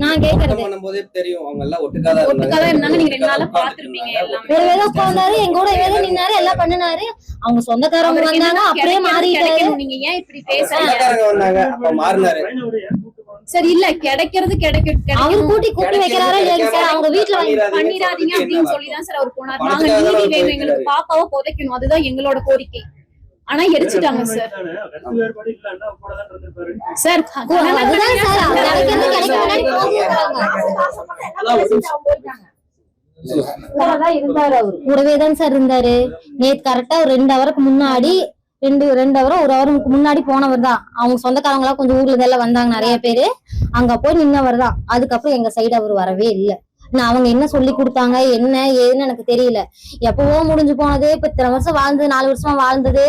நான் கேக்குறது பண்ணும்போதே தெரியும் அவங்க எல்லாம் ஒட்டுக்காதான் இருந்தாங்க. நீங்க 2 நாளா பாத்துருப்பீங்க. ஒரு வேலை உட்கார்ந்தாரு, எங்க கூட வேலை நின்னாரு, எல்லாம் பண்ணினாரு. அவங்க சொந்தக்காரங்க வந்தாங்க, அப்படியே மாறிட்டாரு. நீங்க ஏன் இப்படி பேசுறீங்க? வந்தாங்க, அப்ப மாறினாரு. சரி இல்ல கிடைக்கிறது அவரு கூட்டி வைக்கிறாரா இல்லையா சார்? அவங்க வீட்டுல பண்ணிடாதீங்க அப்படின்னு சொல்லிதான் சார் அவர் போனார். நாங்க நீதி வேணும், எங்களுக்கு பாப்பாவை புதைக்கணும், அதுதான் எங்களோட கோரிக்கை. ஆனா எரிச்சுட்டாங்க சார். சார் கூடவேதான் சார் இருந்தாரு. நேத்து கரெக்டா ஒரு 2 ஹவருக்கு முன்னாடி 2 ஹவர் 1 ஹவருக்கு முன்னாடி போனவர் தான். அவங்க சொந்தக்காரங்க எல்லாம் கொஞ்சம் ஊர்ல இதெல்லாம் வந்தாங்க நிறைய பேரு, அங்க போய் நின்னவர் தான். அதுக்கப்புறம் எங்க சைடு அவர் வரவே இல்லை. நான் அவங்க என்ன சொல்லி கொடுத்தாங்க என்ன ஏதுன்னு எனக்கு தெரியல. எப்பவோ முடிஞ்சு போனது. இப்ப இத்தனை வருஷம் வாழ்ந்தது, 4 வருஷமா வாழ்ந்தது.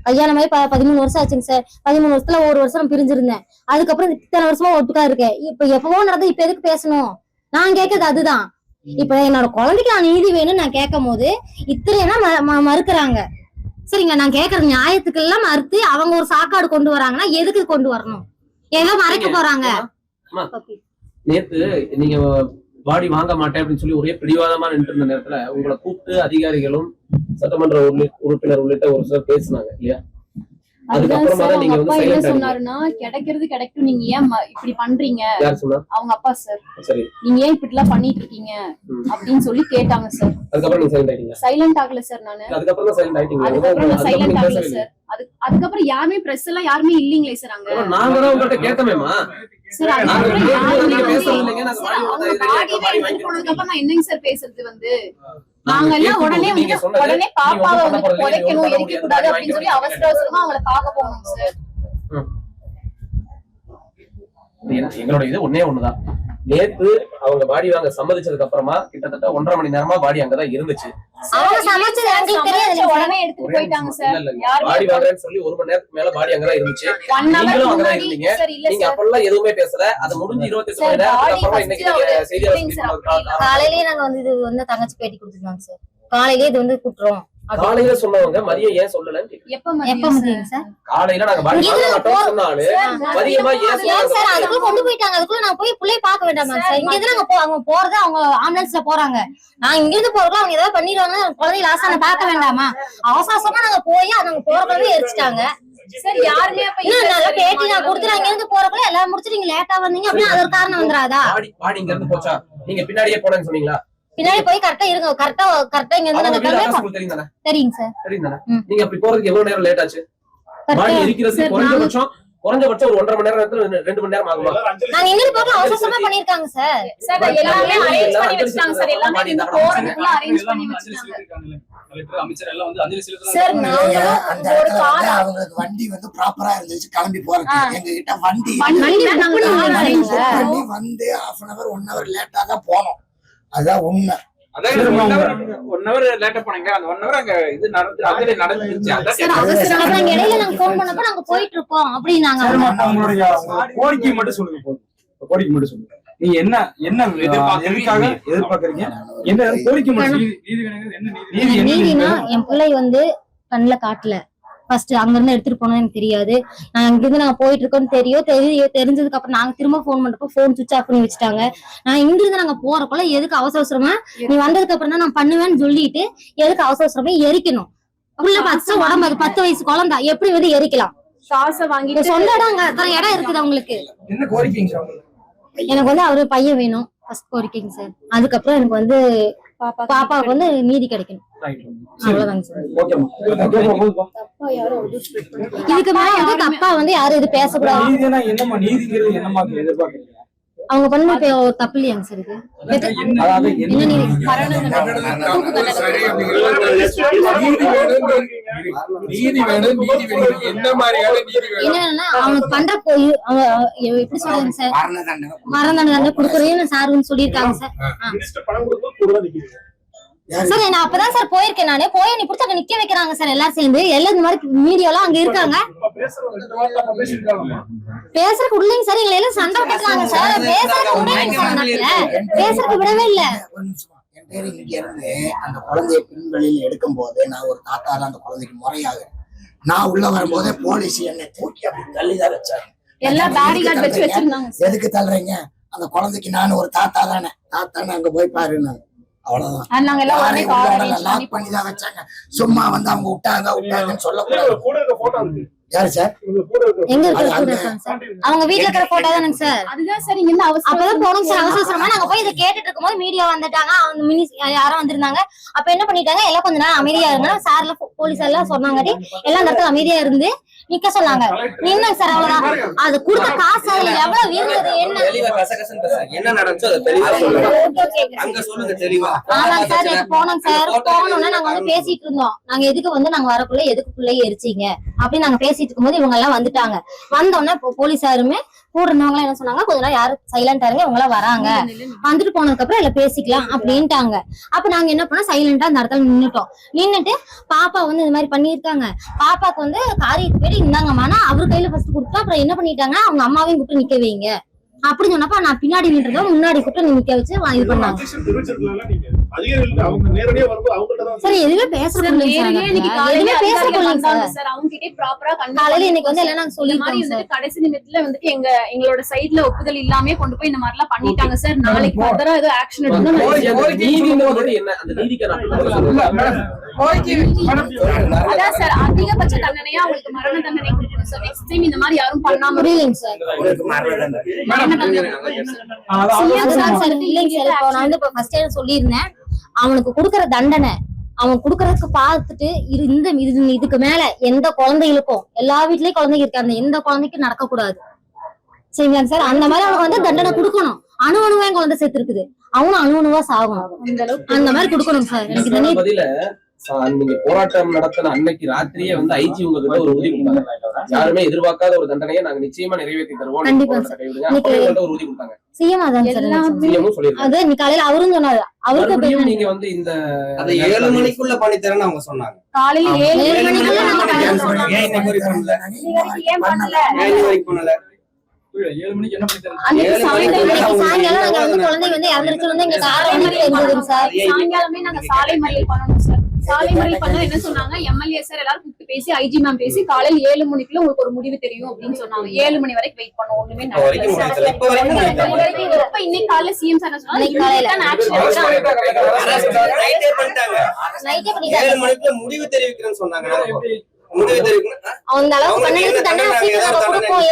கல்யாணமாயி 13 வருஷம் ஆச்சுங்க சார். 13 வருஷத்துல 1 வருஷம் பிரிஞ்சிருந்தேன். அதுக்கப்புறம் இத்தனை வருஷமா ஒட்டுக்கா இருக்கேன். இப்ப எப்பவோ நடந்து இப்ப எதுக்கு பேசணும்? நான் கேட்கறது அதுதான். இப்ப என்னோட குழந்தைக்கு நான் நீதி வேணும்னு நான் கேட்கும் போது இத்தனைனா மறுக்கிறாங்க. சரிங்களா? நான் கேட்கற நியாயத்துக்கு எல்லாம் மறுத்து அவங்க ஒரு சாக்காடு கொண்டு வராங்கன்னா எதுக்கு கொண்டு வரணும்? எல்லாம் மறைக்க போறாங்க. நேத்து நீங்க பாடி வாங்க மாட்டேன் அப்படின்னு சொல்லி ஒரே பிடிவாதமா நின்று இருந்த நேரத்துல உங்களை கூப்பிட்டு அதிகாரிகளும் சட்டமன்ற உறுப்பினர் உள்ளிட்ட ஒரு சிலர் பேசினாங்க இல்லையா? அதுதான் அதுக்கப்புறமா சார் தான் நீங்க அவங்க வந்து அப்பா என்ன சைலண்ட் சொன்னாருன்னா, கிடைக்கிறது கிடைக்கும், நீங்க ஏன் இப்படி பண்றீங்க? யார் சொன்னா? அவங்க அப்பா சார், சரி, நீங்க ஏன் இப்படி எல்லாம் பண்ணிட்டு இருக்கீங்க அப்படின்னு சொல்லி கேட்டாங்க சார். அதுக்கப்புறம் நீங்க சைலண்ட் ஆயிட்டீங்க? சைலண்ட் ஆகல சார் நானு. அதுக்கப்புறம் தான் சைலண்ட் ஆயிட்டீங்க? அதுக்கப்புறம் நான் சைலண்ட் ஆகல சார். அதுக்கப்புறம் யாருமே பிரஸ் எல்லாம் யாருமே இல்லீங்களே சார் அங்க. நாங்க தான் உங்கள்ட்ட கேட்டோமேமா சார். அதுக்கப்புறம் யாருமே அவங்க பாடி வாங்கி போனதுக்கு அப்புறம் நான் என்னங்க சார் பேசுறது வந்து? நாங்க எல்லாம் உடனே பாப்பாவை வந்து குறைக்கணும், எரிக்க கூடாது அப்படின்னு சொல்லி அவசர அவசரமா அவங்கள பார்க்க போனோம் சார். எங்களோட இது ஒண்ணுதான். நேத்து அவங்க பாடி வாங்க சம்மதிச்சதுக்கு அப்புறமா கிட்டத்தட்ட 1.5 மணி நேரமா பாடி அங்கதான் இருந்துச்சு. அவங்க சமைச்சது எங்களுக்கு தெரியாது, உடனே எடுத்துட்டு போயிட்டாங்க சார். பாடி வாங்குறேன்னு சொல்லி 1 மணி நேரத்துக்கு மேல பாடி அங்கதான் இருந்துச்சு. நீங்களும் அங்கதான் இருந்தீங்க. நீங்க அப்பெல்லாம் எதுவுமே பேசல. அது முடிஞ்சு 28 மணி நேரத்துக்கு அப்புறமா இன்னைக்கு செய்தியாளர் காலையிலேயே நாங்க வந்து இது வந்து தங்கச்சி பேட்டி கொடுத்துருந்தாங்க சார். காலையிலேயே இது வந்து கூட்டுறோம். காலையில சொன்னவங்க மதியம் ஏன் சொல்லலன்னு எப்ப மதியம் சார்? காலையில நாங்க பாடி வாங்க மாட்டோம் சொன்னாலே மதியமா ஏன் சார் அதுக்குள்ள கொண்டு போயிட்டாங்க. அதுக்குள்ள நான் போய் பிள்ளைய பார்க்க வேண்டாமா சார்? இங்க இருந்து நாங்க அவங்க போறது, அவங்க ஆம்புலன்ஸ்ல போறாங்க. நாங்க இங்க இருந்து போறோம், அவங்க ஏதாவது பண்ணிடுவாங்க, குழந்தை லாஸ்ட் நான் பார்க்க வேண்டாமா? அவசரமா நாங்க போய் நாங்க போறதுல எரிச்சிட்டாங்க சார். யாருமே இன்னும் நல்ல பேட்டி நான் கொடுத்துறேன். இங்க இருந்து போறக்குள்ள எல்லாம் முடிச்சு நீங்க லேட்டா வந்தீங்க அப்படின்னா அது ஒரு காரணம் வந்துடாதா? பாடி இங்க இருந்து போச்சா? நீங்க பின்னாடியே போனேன்னு சொன்னீங்களா? பின்னாடி போய் கரெக்டா இருங்க. கரெக்டா இங்க இருந்து நாங்க தெரியுங்க சார். தெரியும் தானே? நீங்க அப்படி போறதுக்கு எவ்வளவு நேரம் லேட் ஆச்சு? பாடி இருக்கிறது குறைஞ்சபட்சம் ஒரு 1.5 மணி நேரம் 2 மணி நேரம் ஆகுமா? நாங்க எங்க போறோம் அவசரமா பண்ணிருக்காங்க சார். சார் எல்லாமே அரேஞ்ச் பண்ணி வச்சிட்டாங்க சார். எல்லாமே இந்த போறதுக்குள்ள அரேஞ்ச் பண்ணி வச்சிட்டாங்க. அமைச்சர் எல்லாம் வந்து அஞ்சலி செலுத்துறாங்க சார். நாங்க ஒரு கார் அவங்களுக்கு வண்டி வந்து ப்ராப்பரா இருந்துச்சு கிளம்பி போறதுக்கு. எங்க கிட்ட வண்டி வந்து 1/2 1 hour லேட்டா தான் போனோம். அதான் உண்மை. அதான் 1 hour லேட்டா போனீங்க. அந்த 1 hour அங்க இது நடந்துருச்சு. அதான் இடையில நாங்க போன் பண்ணப்ப நாங்க போயிட்டு இருக்கோம் அப்படின்னாங்க. உங்களுடைய கோரிக்கை மட்டும் சொல்லுங்க போதும். கோரிக்கை மட்டும் சொல்லுங்க. நீங்க என்ன எதுக்காக எதிர்பார்க்கறீங்க? என்ன கோரிக்கை மட்டும் நீதினா என் பிள்ளை வந்து கண்ணுல காட்டல. ஃபர்ஸ்ட் அங்க இருந்து எடுத்துட்டு போனது எனக்கு தெரியாது. நாங்க இங்கிருந்து நாங்க போயிட்டு இருக்கோம்னு தெரிஞ்சதுக்கு அப்புறம் நாங்க திரும்ப போன் பண்றப்போ போன் சுவிட்ச் ஆஃப் பண்ணி வச்சுட்டாங்க. நான் இங்கிருந்து நாங்க போறக்குள்ள எதுக்கு அவசரமா நீ வந்ததுக்கு அப்புறம் தான் நான் பண்ணுவேன்னு சொல்லிட்டு எதுக்கு அவசரமா எரிக்கணும்? உள்ள உடம்பு 10 வயசு குழந்தை எப்படி வந்து எரிக்கலாம்? காசை வாங்கிட்டு சொந்த இடம் இருக்குது அவங்களுக்கு. என்ன கோரிக்கைங்க? எனக்கு வந்து அவரு பையன் வேணும் ஃபர்ஸ்ட் கோரிக்கைங்க சார். அதுக்கப்புறம் எனக்கு வந்து பாப்பாவுக்கு வந்து நீதி கிடைக்கணும். அவ்வளவுதாங்க சார். இதுக்கு மேல வந்து தப்பா வந்து யாரும் இது பேசக்கூடாது. நீதினா என்னமா? நீதிங்கிறது என்னமா எதிர்பார்க்கறீங்க? அவங்க பண்ண தப்பு இல்லையாங்க சார் இது? என்ன நீதி? என்னன்னா அவனுக்கு பண்ற எப்படி சொல்றாங்க சார், மரண தண்டனை கொடுக்குறேன்னு சார் சொல்லியிருக்காங்க சார். சார் நான் அப்பதான் சார் போயிருக்கேன். நானே போய் நீ பிடிச்ச அங்க நிக்க வைக்கிறாங்க சார். எல்லாரும் சேர்ந்து எல்லாம் இந்த மாதிரி மீடியா எல்லாம் அங்க இருக்காங்க. பேசுறதுக்கு விடலைங்க சார். எங்களை எல்லாம் சண்டை கட்டுறாங்க சார். பேசுறதுக்கு விடலைங்க. பேசுறதுக்கு விடவே இல்ல. என் பேரு இங்க இருந்து அந்த குழந்தைய பின்வெளியில் எடுக்கும் போது நான் ஒரு தாத்தால அந்த குழந்தைக்கு முறையாக நான் உள்ள வரும்போதே போலீஸ் என்னை தூக்கி அப்படி தள்ளிதான் வச்சாங்க. எதுக்கு தள்ளுறீங்க? அந்த குழந்தைக்கு நான் ஒரு தாத்தா தானே அங்க போய் பாருன்னு. அவ்வளவுதான். லாக் பண்ணி தான் வச்சாங்க. சும்மா வந்து அவங்க விட்டாங்கன்னு சொல்லக்கூடாது. யாரு சார்? எங்க இருக்கு சார்? அவங்க வீட்ல இருக்கிற போட்டோ தானங்க சார். அதுதான் சார். இங்க அப்பதான் போனோம் சார். அவசரமா நாங்க போய் இதை கேட்டுட்டு இருக்கும்போது மீடியா வந்துட்டாங்க. அவங்க மினி யாரும் வந்திருந்தாங்க. அப்ப என்ன பண்ணிட்டாங்க, எல்லாம் கொஞ்ச நேரம் அமைதியா இருந்தா சார்ல போலீஸ் எல்லாம் சொன்னாங்கடி எல்லாம் அந்த இடத்துல அமைதியா இருந்து நிக்க சொன்னாங்க. நின்னு சார் அவ்வளவுதான். அது கொடுத்த காசு அதுல எவ்வளவு இருந்தது என்ன நடந்துச்சோ அதை தெளிவா சொல்லுங்க. அங்க சொல்லுங்க தெளிவா. ஆமாங்க சார். போனோம் சார். போனோம்னா நாங்க வந்து பேசிட்டு இருந்தோம். நாங்க எதுக்கு வந்து நாங்க வரக்குள்ள எதுக்கு பிள்ளைய எரிச்சிங்க அப்படின்னு நாங்க பேசிட்டு இருக்கும்போது இவங்க எல்லாம் வந்துட்டாங்க. வந்தோடனே போலீஸாருமே கூட இருந்தவங்க என்ன சொன்னாங்க, கொஞ்ச நேரம் யாரும் சைலண்டா இருங்க, இவங்க எல்லாம் வராங்க, வந்துட்டு போனதுக்கு அப்புறம் எல்லாம் பேசிக்கலாம் அப்படின்ட்டாங்க. அப்ப நாங்க என்ன பண்ணோம், சைலண்டா அந்த இடத்துல நின்னுட்டு பாப்பா வந்து இந்த மாதிரி பண்ணிருக்காங்க. பாப்பாக்கு வந்து காரியத்துக்கு போயிட்டு இருந்தாங்கம்மா அவரு கையில ஃபர்ஸ்ட் கொடுத்தா அப்புறம் என்ன பண்ணிட்டாங்க, அவங்க அம்மாவையும் கூப்பிட்டு நிக்க வைங்க அப்படின்னு சொன்னப்ப நான் பின்னாடி நின்றத முன்னாடி கூப்பிட்டு நிக்க வச்சு இது பண்ணாங்க. சார் எதுவுமே பேச இன்னைக்கு காலையில சார் அவங்க கிட்டே ப்ராப்பரா காலையில இன்னைக்கு வந்து எல்லாம் நாங்க இந்த மாதிரி சொல்லிருக்கோம் வந்துட்டு கடைசி நிமிஷத்துல வந்துட்டு எங்களோட சைடுல ஒப்புதல் இல்லாம கொண்டு போய் இந்த மாதிரி எல்லாம் பண்ணிட்டாங்க சார். நாளைக்கு ஃபர்தரா ஏதோ ஆக்ஷன் எடுக்கணும். அதான் சார் அதிகபட்ச தண்டனையா அவங்களுக்கு மரண தண்டனை கொடுக்கணும் சார். நெக்ஸ்ட் டைம் இந்த மாதிரி யாரும் பண்ணாம புரியலைங்க சார். மரண தண்டனை நான் வந்து இப்ப ஃபர்ஸ்ட் சொல்லியிருந்தேன், அவனுக்கு கொடுக்கற தண்டனை அவன் குடுக்கறதுக்கு பார்த்துட்டு இதுக்கு மேல எந்த குழந்தைகளுக்கும் எல்லா வீட்லயும் குழந்தைங்க இருக்கு, அந்த எந்த குழந்தைக்கும் நடக்க கூடாது. சரிங்களா சார்? அந்த மாதிரி அவனுக்கு வந்து தண்டனை கொடுக்கணும். அணுவணுவா என் குழந்தை சேர்த்து இருக்குது, அவனும் அணுவணுவா சாகணும். அந்த மாதிரி கொடுக்கணும் சார். எனக்கு பதில நீங்க போராட்டம் நடத்தின அன்னைக்கு ராத்திரியே வந்து ஐஜி உங்ககிட்ட ஒரு உறுதி கொடுத்தாங்க. யாருமே எதிர்பார்க்காத ஒரு தண்டனையை நாங்க நிச்சயமா நிறைவேற்றி தருவோம். கண்டிப்பா ஒரு உறுதி கொடுத்தாங்க. சிஎம் அதான் அது நீ காலையில அவரும் சொன்னாரு. அவருக்கு நீங்க வந்து இந்த 7 மணிக்குள்ள பண்ணி தரேன்னு அவங்க சொன்னாங்க. காலையில 7 மணிக்குள்ள சாயங்காலமே நாங்க சாலை மறியல் பண்ணணும் சார். சாலை மறியல் பண்ண என்ன சொன்னாங்க, எம்எல்ஏ சார் எல்லாரும் கூப்பிட்டு பேசி ஐஜி மேம் பேசி காலையில 7 மணிக்குள்ள உங்களுக்கு ஒரு முடிவு தெரியும் அப்படின்னு சொன்னாங்க. 7 மணி வரைக்கும் வெயிட் பண்ணோம், ஒண்ணுமே நடக்கல. இப்ப இன்னைக்கு காலையில சிஎம் சார் முடிவு தெரிவிக்கிறேன்னு சொன்னாங்க. அந்த அளவுக்கு பண்ணதுக்கு தண்டனை சீக்கிரம் கொடுப்போம்.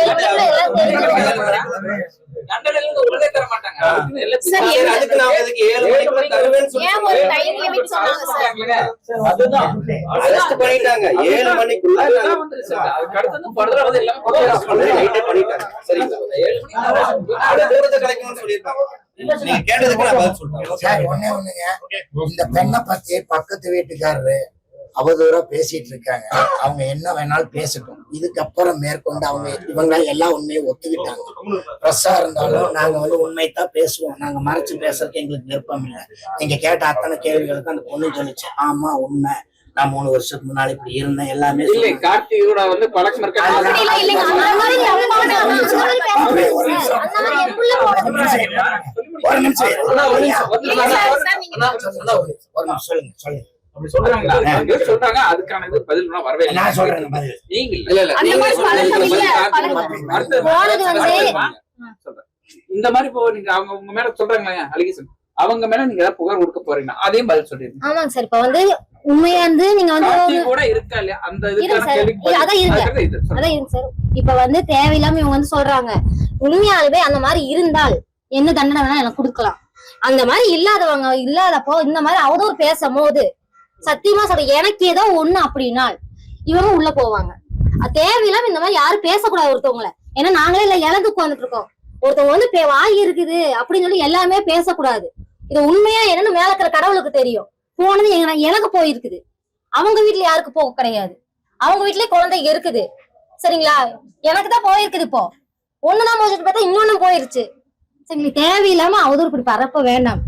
7 மணிக்குள்ள எல்லாம் தெரியும். இந்த பெண்ணை பத்தி பக்கத்து வீட்டுக்காரரு அவதூறா பேசிட்டு இருக்காங்க. அவங்க என்ன வேணாலும் பேசட்டும். இதுக்கப்புறம் மேற்கொண்டு இவங்க எல்லாம் உண்மையை ஒத்துக்கிட்டாங்க. பிரஸ்ஸா இருந்தாலும் நாங்க வந்து உண்மைத்தான் பேசுவோம். நாங்க மறைச்சு பேசுறதுக்கு எங்களுக்கு விருப்பம் இல்லை. நீங்க கேட்ட அத்தனை கேள்விகளுக்கு அந்த பொண்ணு சொல்லிச்சு, ஆமா உண்மை, நான் 3 வருஷத்துக்கு முன்னாடி இப்படி இருந்தேன் எல்லாமே. கார்த்திகோட வந்து பழக்கம் இருக்க சொல்லுங்க. அப்படி சொல்றாங்க அதுக்கான பதில் வரவே இல்லை. நான் சொல்றேன் பதில் நீங்க இந்த மாதிரி இப்போ நீங்க அவங்க உங்க மேல சொல்றாங்களா அலிகேஷன், அவங்க மேல நீங்க ஏதாவது புகார் கொடுக்க போறீங்கன்னா அதையும் பதில் சொல்றீங்க. ஆமாங்க சார். இப்ப வந்து உண்மையா இருந்து நீங்க வந்து கூட இருக்கா இல்லையா அந்த அதான் சார். இப்ப வந்து தேவையில்லாம இவங்க வந்து சொல்றாங்க, உண்மையாலுமே அந்த மாதிரி இருந்தால் என்ன தண்டனை வேணா எனக்கு கொடுக்கலாம். அந்த மாதிரி இல்லாதப்போ இந்த மாதிரி அவதூறு பேசும் போது சத்தியமா சொல்ற எனக்கு ஏதோ ஒண்ணு அப்படின்னா இவங்க உள்ள போவாங்க. தேவையில்லாம இந்த மாதிரி யாரும் பேசக்கூடாது ஒருத்தவங்களை. ஏன்னா நாங்களே இல்ல இழந்து உட்காந்துட்டு இருக்கோம். ஒருத்தவங்க வந்து வாய் இருக்குது அப்படின்னு சொல்லி எல்லாமே பேசக்கூடாது. இது உண்மையா என்னன்னு மேல இருக்கிற கடவுளுக்கு தெரியும். போனது எனக்கு போயிருக்குது, அவங்க வீட்டுல யாருக்கு போக கிடையாது. அவங்க வீட்லயே குழந்தை இருக்குது. சரிங்களா? எனக்கு தான் போயிருக்குது. இப்போ ஒண்ணுதான் போச்சுட்டு பார்த்தா இன்னொன்னு போயிருச்சு. சரிங்களா? தேவையில்லாம அவதூறு இப்படி பரப்ப வேண்டாம்.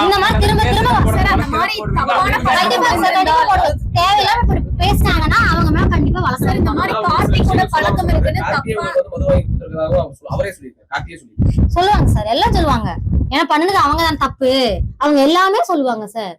இந்த மாதிரி திரும்ப தேவையில்லாம இப்படி பேசினாங்கன்னா அவங்க மேல கண்டிப்பா வளர்ச்சி. இந்த மாதிரி கார்த்திகோட பழக்கம் இருக்குன்னு சொல்லுவாங்க சார். எல்லாம் சொல்லுவாங்க. ஏன்னா பண்ணுனது அவங்க தான் தப்பு, அவங்க எல்லாமே சொல்லுவாங்க சார்.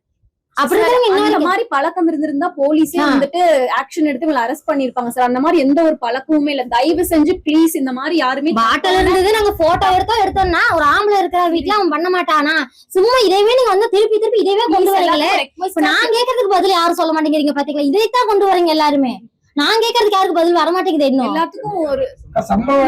இந்த மாதிரி பழக்கம் இருந்திருந்தா போலீஸே வந்துட்டு ஆக்ஷன் எடுத்து உங்களை அரெஸ்ட் பண்ணிருப்பாங்க சார். அந்த மாதிரி எந்த ஒரு பழக்கமுமே இல்ல. தயவு செஞ்சு பிளீஸ் இந்த மாதிரி யாருமே பாட்டில் இருந்தது நாங்க போட்டோ எடுத்தோம்னா ஒரு ஆம்பளை இருக்கிற வீட்டுல அவன் பண்ண மாட்டானா? சும்மா இதேவே நீங்க வந்து திருப்பி இதேவே கொண்டு வரீங்களே. இப்ப நான் கேட்கறதுக்கு பதில் யாரும் சொல்ல மாட்டேங்கிறீங்க பாத்தீங்களா? இதைத்தான் கொண்டு வரீங்க எல்லாருமே. நான் கேட்கறதுக்கு யாருக்கு பதில் வர மாட்டேங்குது. இன்னும் எல்லாத்துக்கும் ஒரு சம்பவம்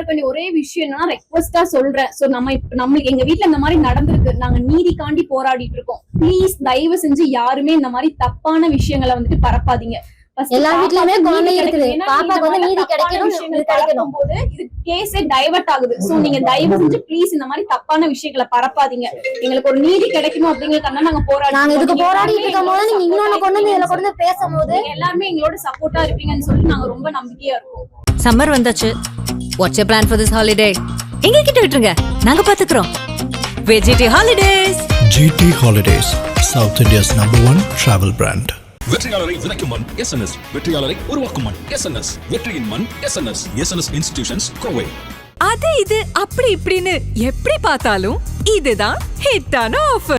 வந்து ஒரே விஷயம் நான் ரெக்வெஸ்டா சொல்றேன். சோ நம்மளுக்கு எங்க வீட்டுல இந்த மாதிரி நடந்திருக்கு. நாங்க நீதிக்காண்டி போராடிட்டு இருக்கோம். ப்ளீஸ் தயவு செஞ்சு யாருமே இந்த மாதிரி தப்பான விஷயங்களை வந்துட்டு பரப்பாதீங்க. எல்லா வீட்லயுமே குழந்தை இருக்குது. பாப்பாக்கு வந்து நீதி கிடைக்கணும் போது இது கேஸே டைவர்ட் ஆகுது. சோ நீங்க தயவு செஞ்சு ப்ளீஸ் இந்த மாதிரி தப்பான விஷயங்களை பரப்பாதீங்க. எங்களுக்கு ஒரு நீதி கிடைக்கணும் அப்படிங்கறதுக்காக நாங்க போராடுறோம். இதுக்கு போராடிட்டு இருக்கும்போது நீங்க இன்னொன்னு கொண்டு வந்து இதுல கொண்டு பேசும்போது எல்லாருமே எங்களோட சப்போர்ட்டா இருப்பீங்கன்னு சொல்லி நாங்க ரொம்ப நம்பிக்கையா இருக்கோம். சம்மர் வந்தாச்சு. What's you plan for this holiday? எங்க கிட்ட விட்டுருங்க, நாங்க பாத்துக்கிறோம். வெஜிடி holidays. GT Holidays, South India's #1 travel brand. வெற்றியாளரை விதைக்கும் மண் SNS, வெற்றியாளரை உருவாக்கும் மண் SNS, வெற்றியின் மண் SNS, SNS இன்ஸ்டிடியூஷன்ஸ் கோவை. அது இது அப்படி இப்படின்னு எப்படி பார்த்தாலும் இதுதான் ஹிட்டான ஆஃபர்.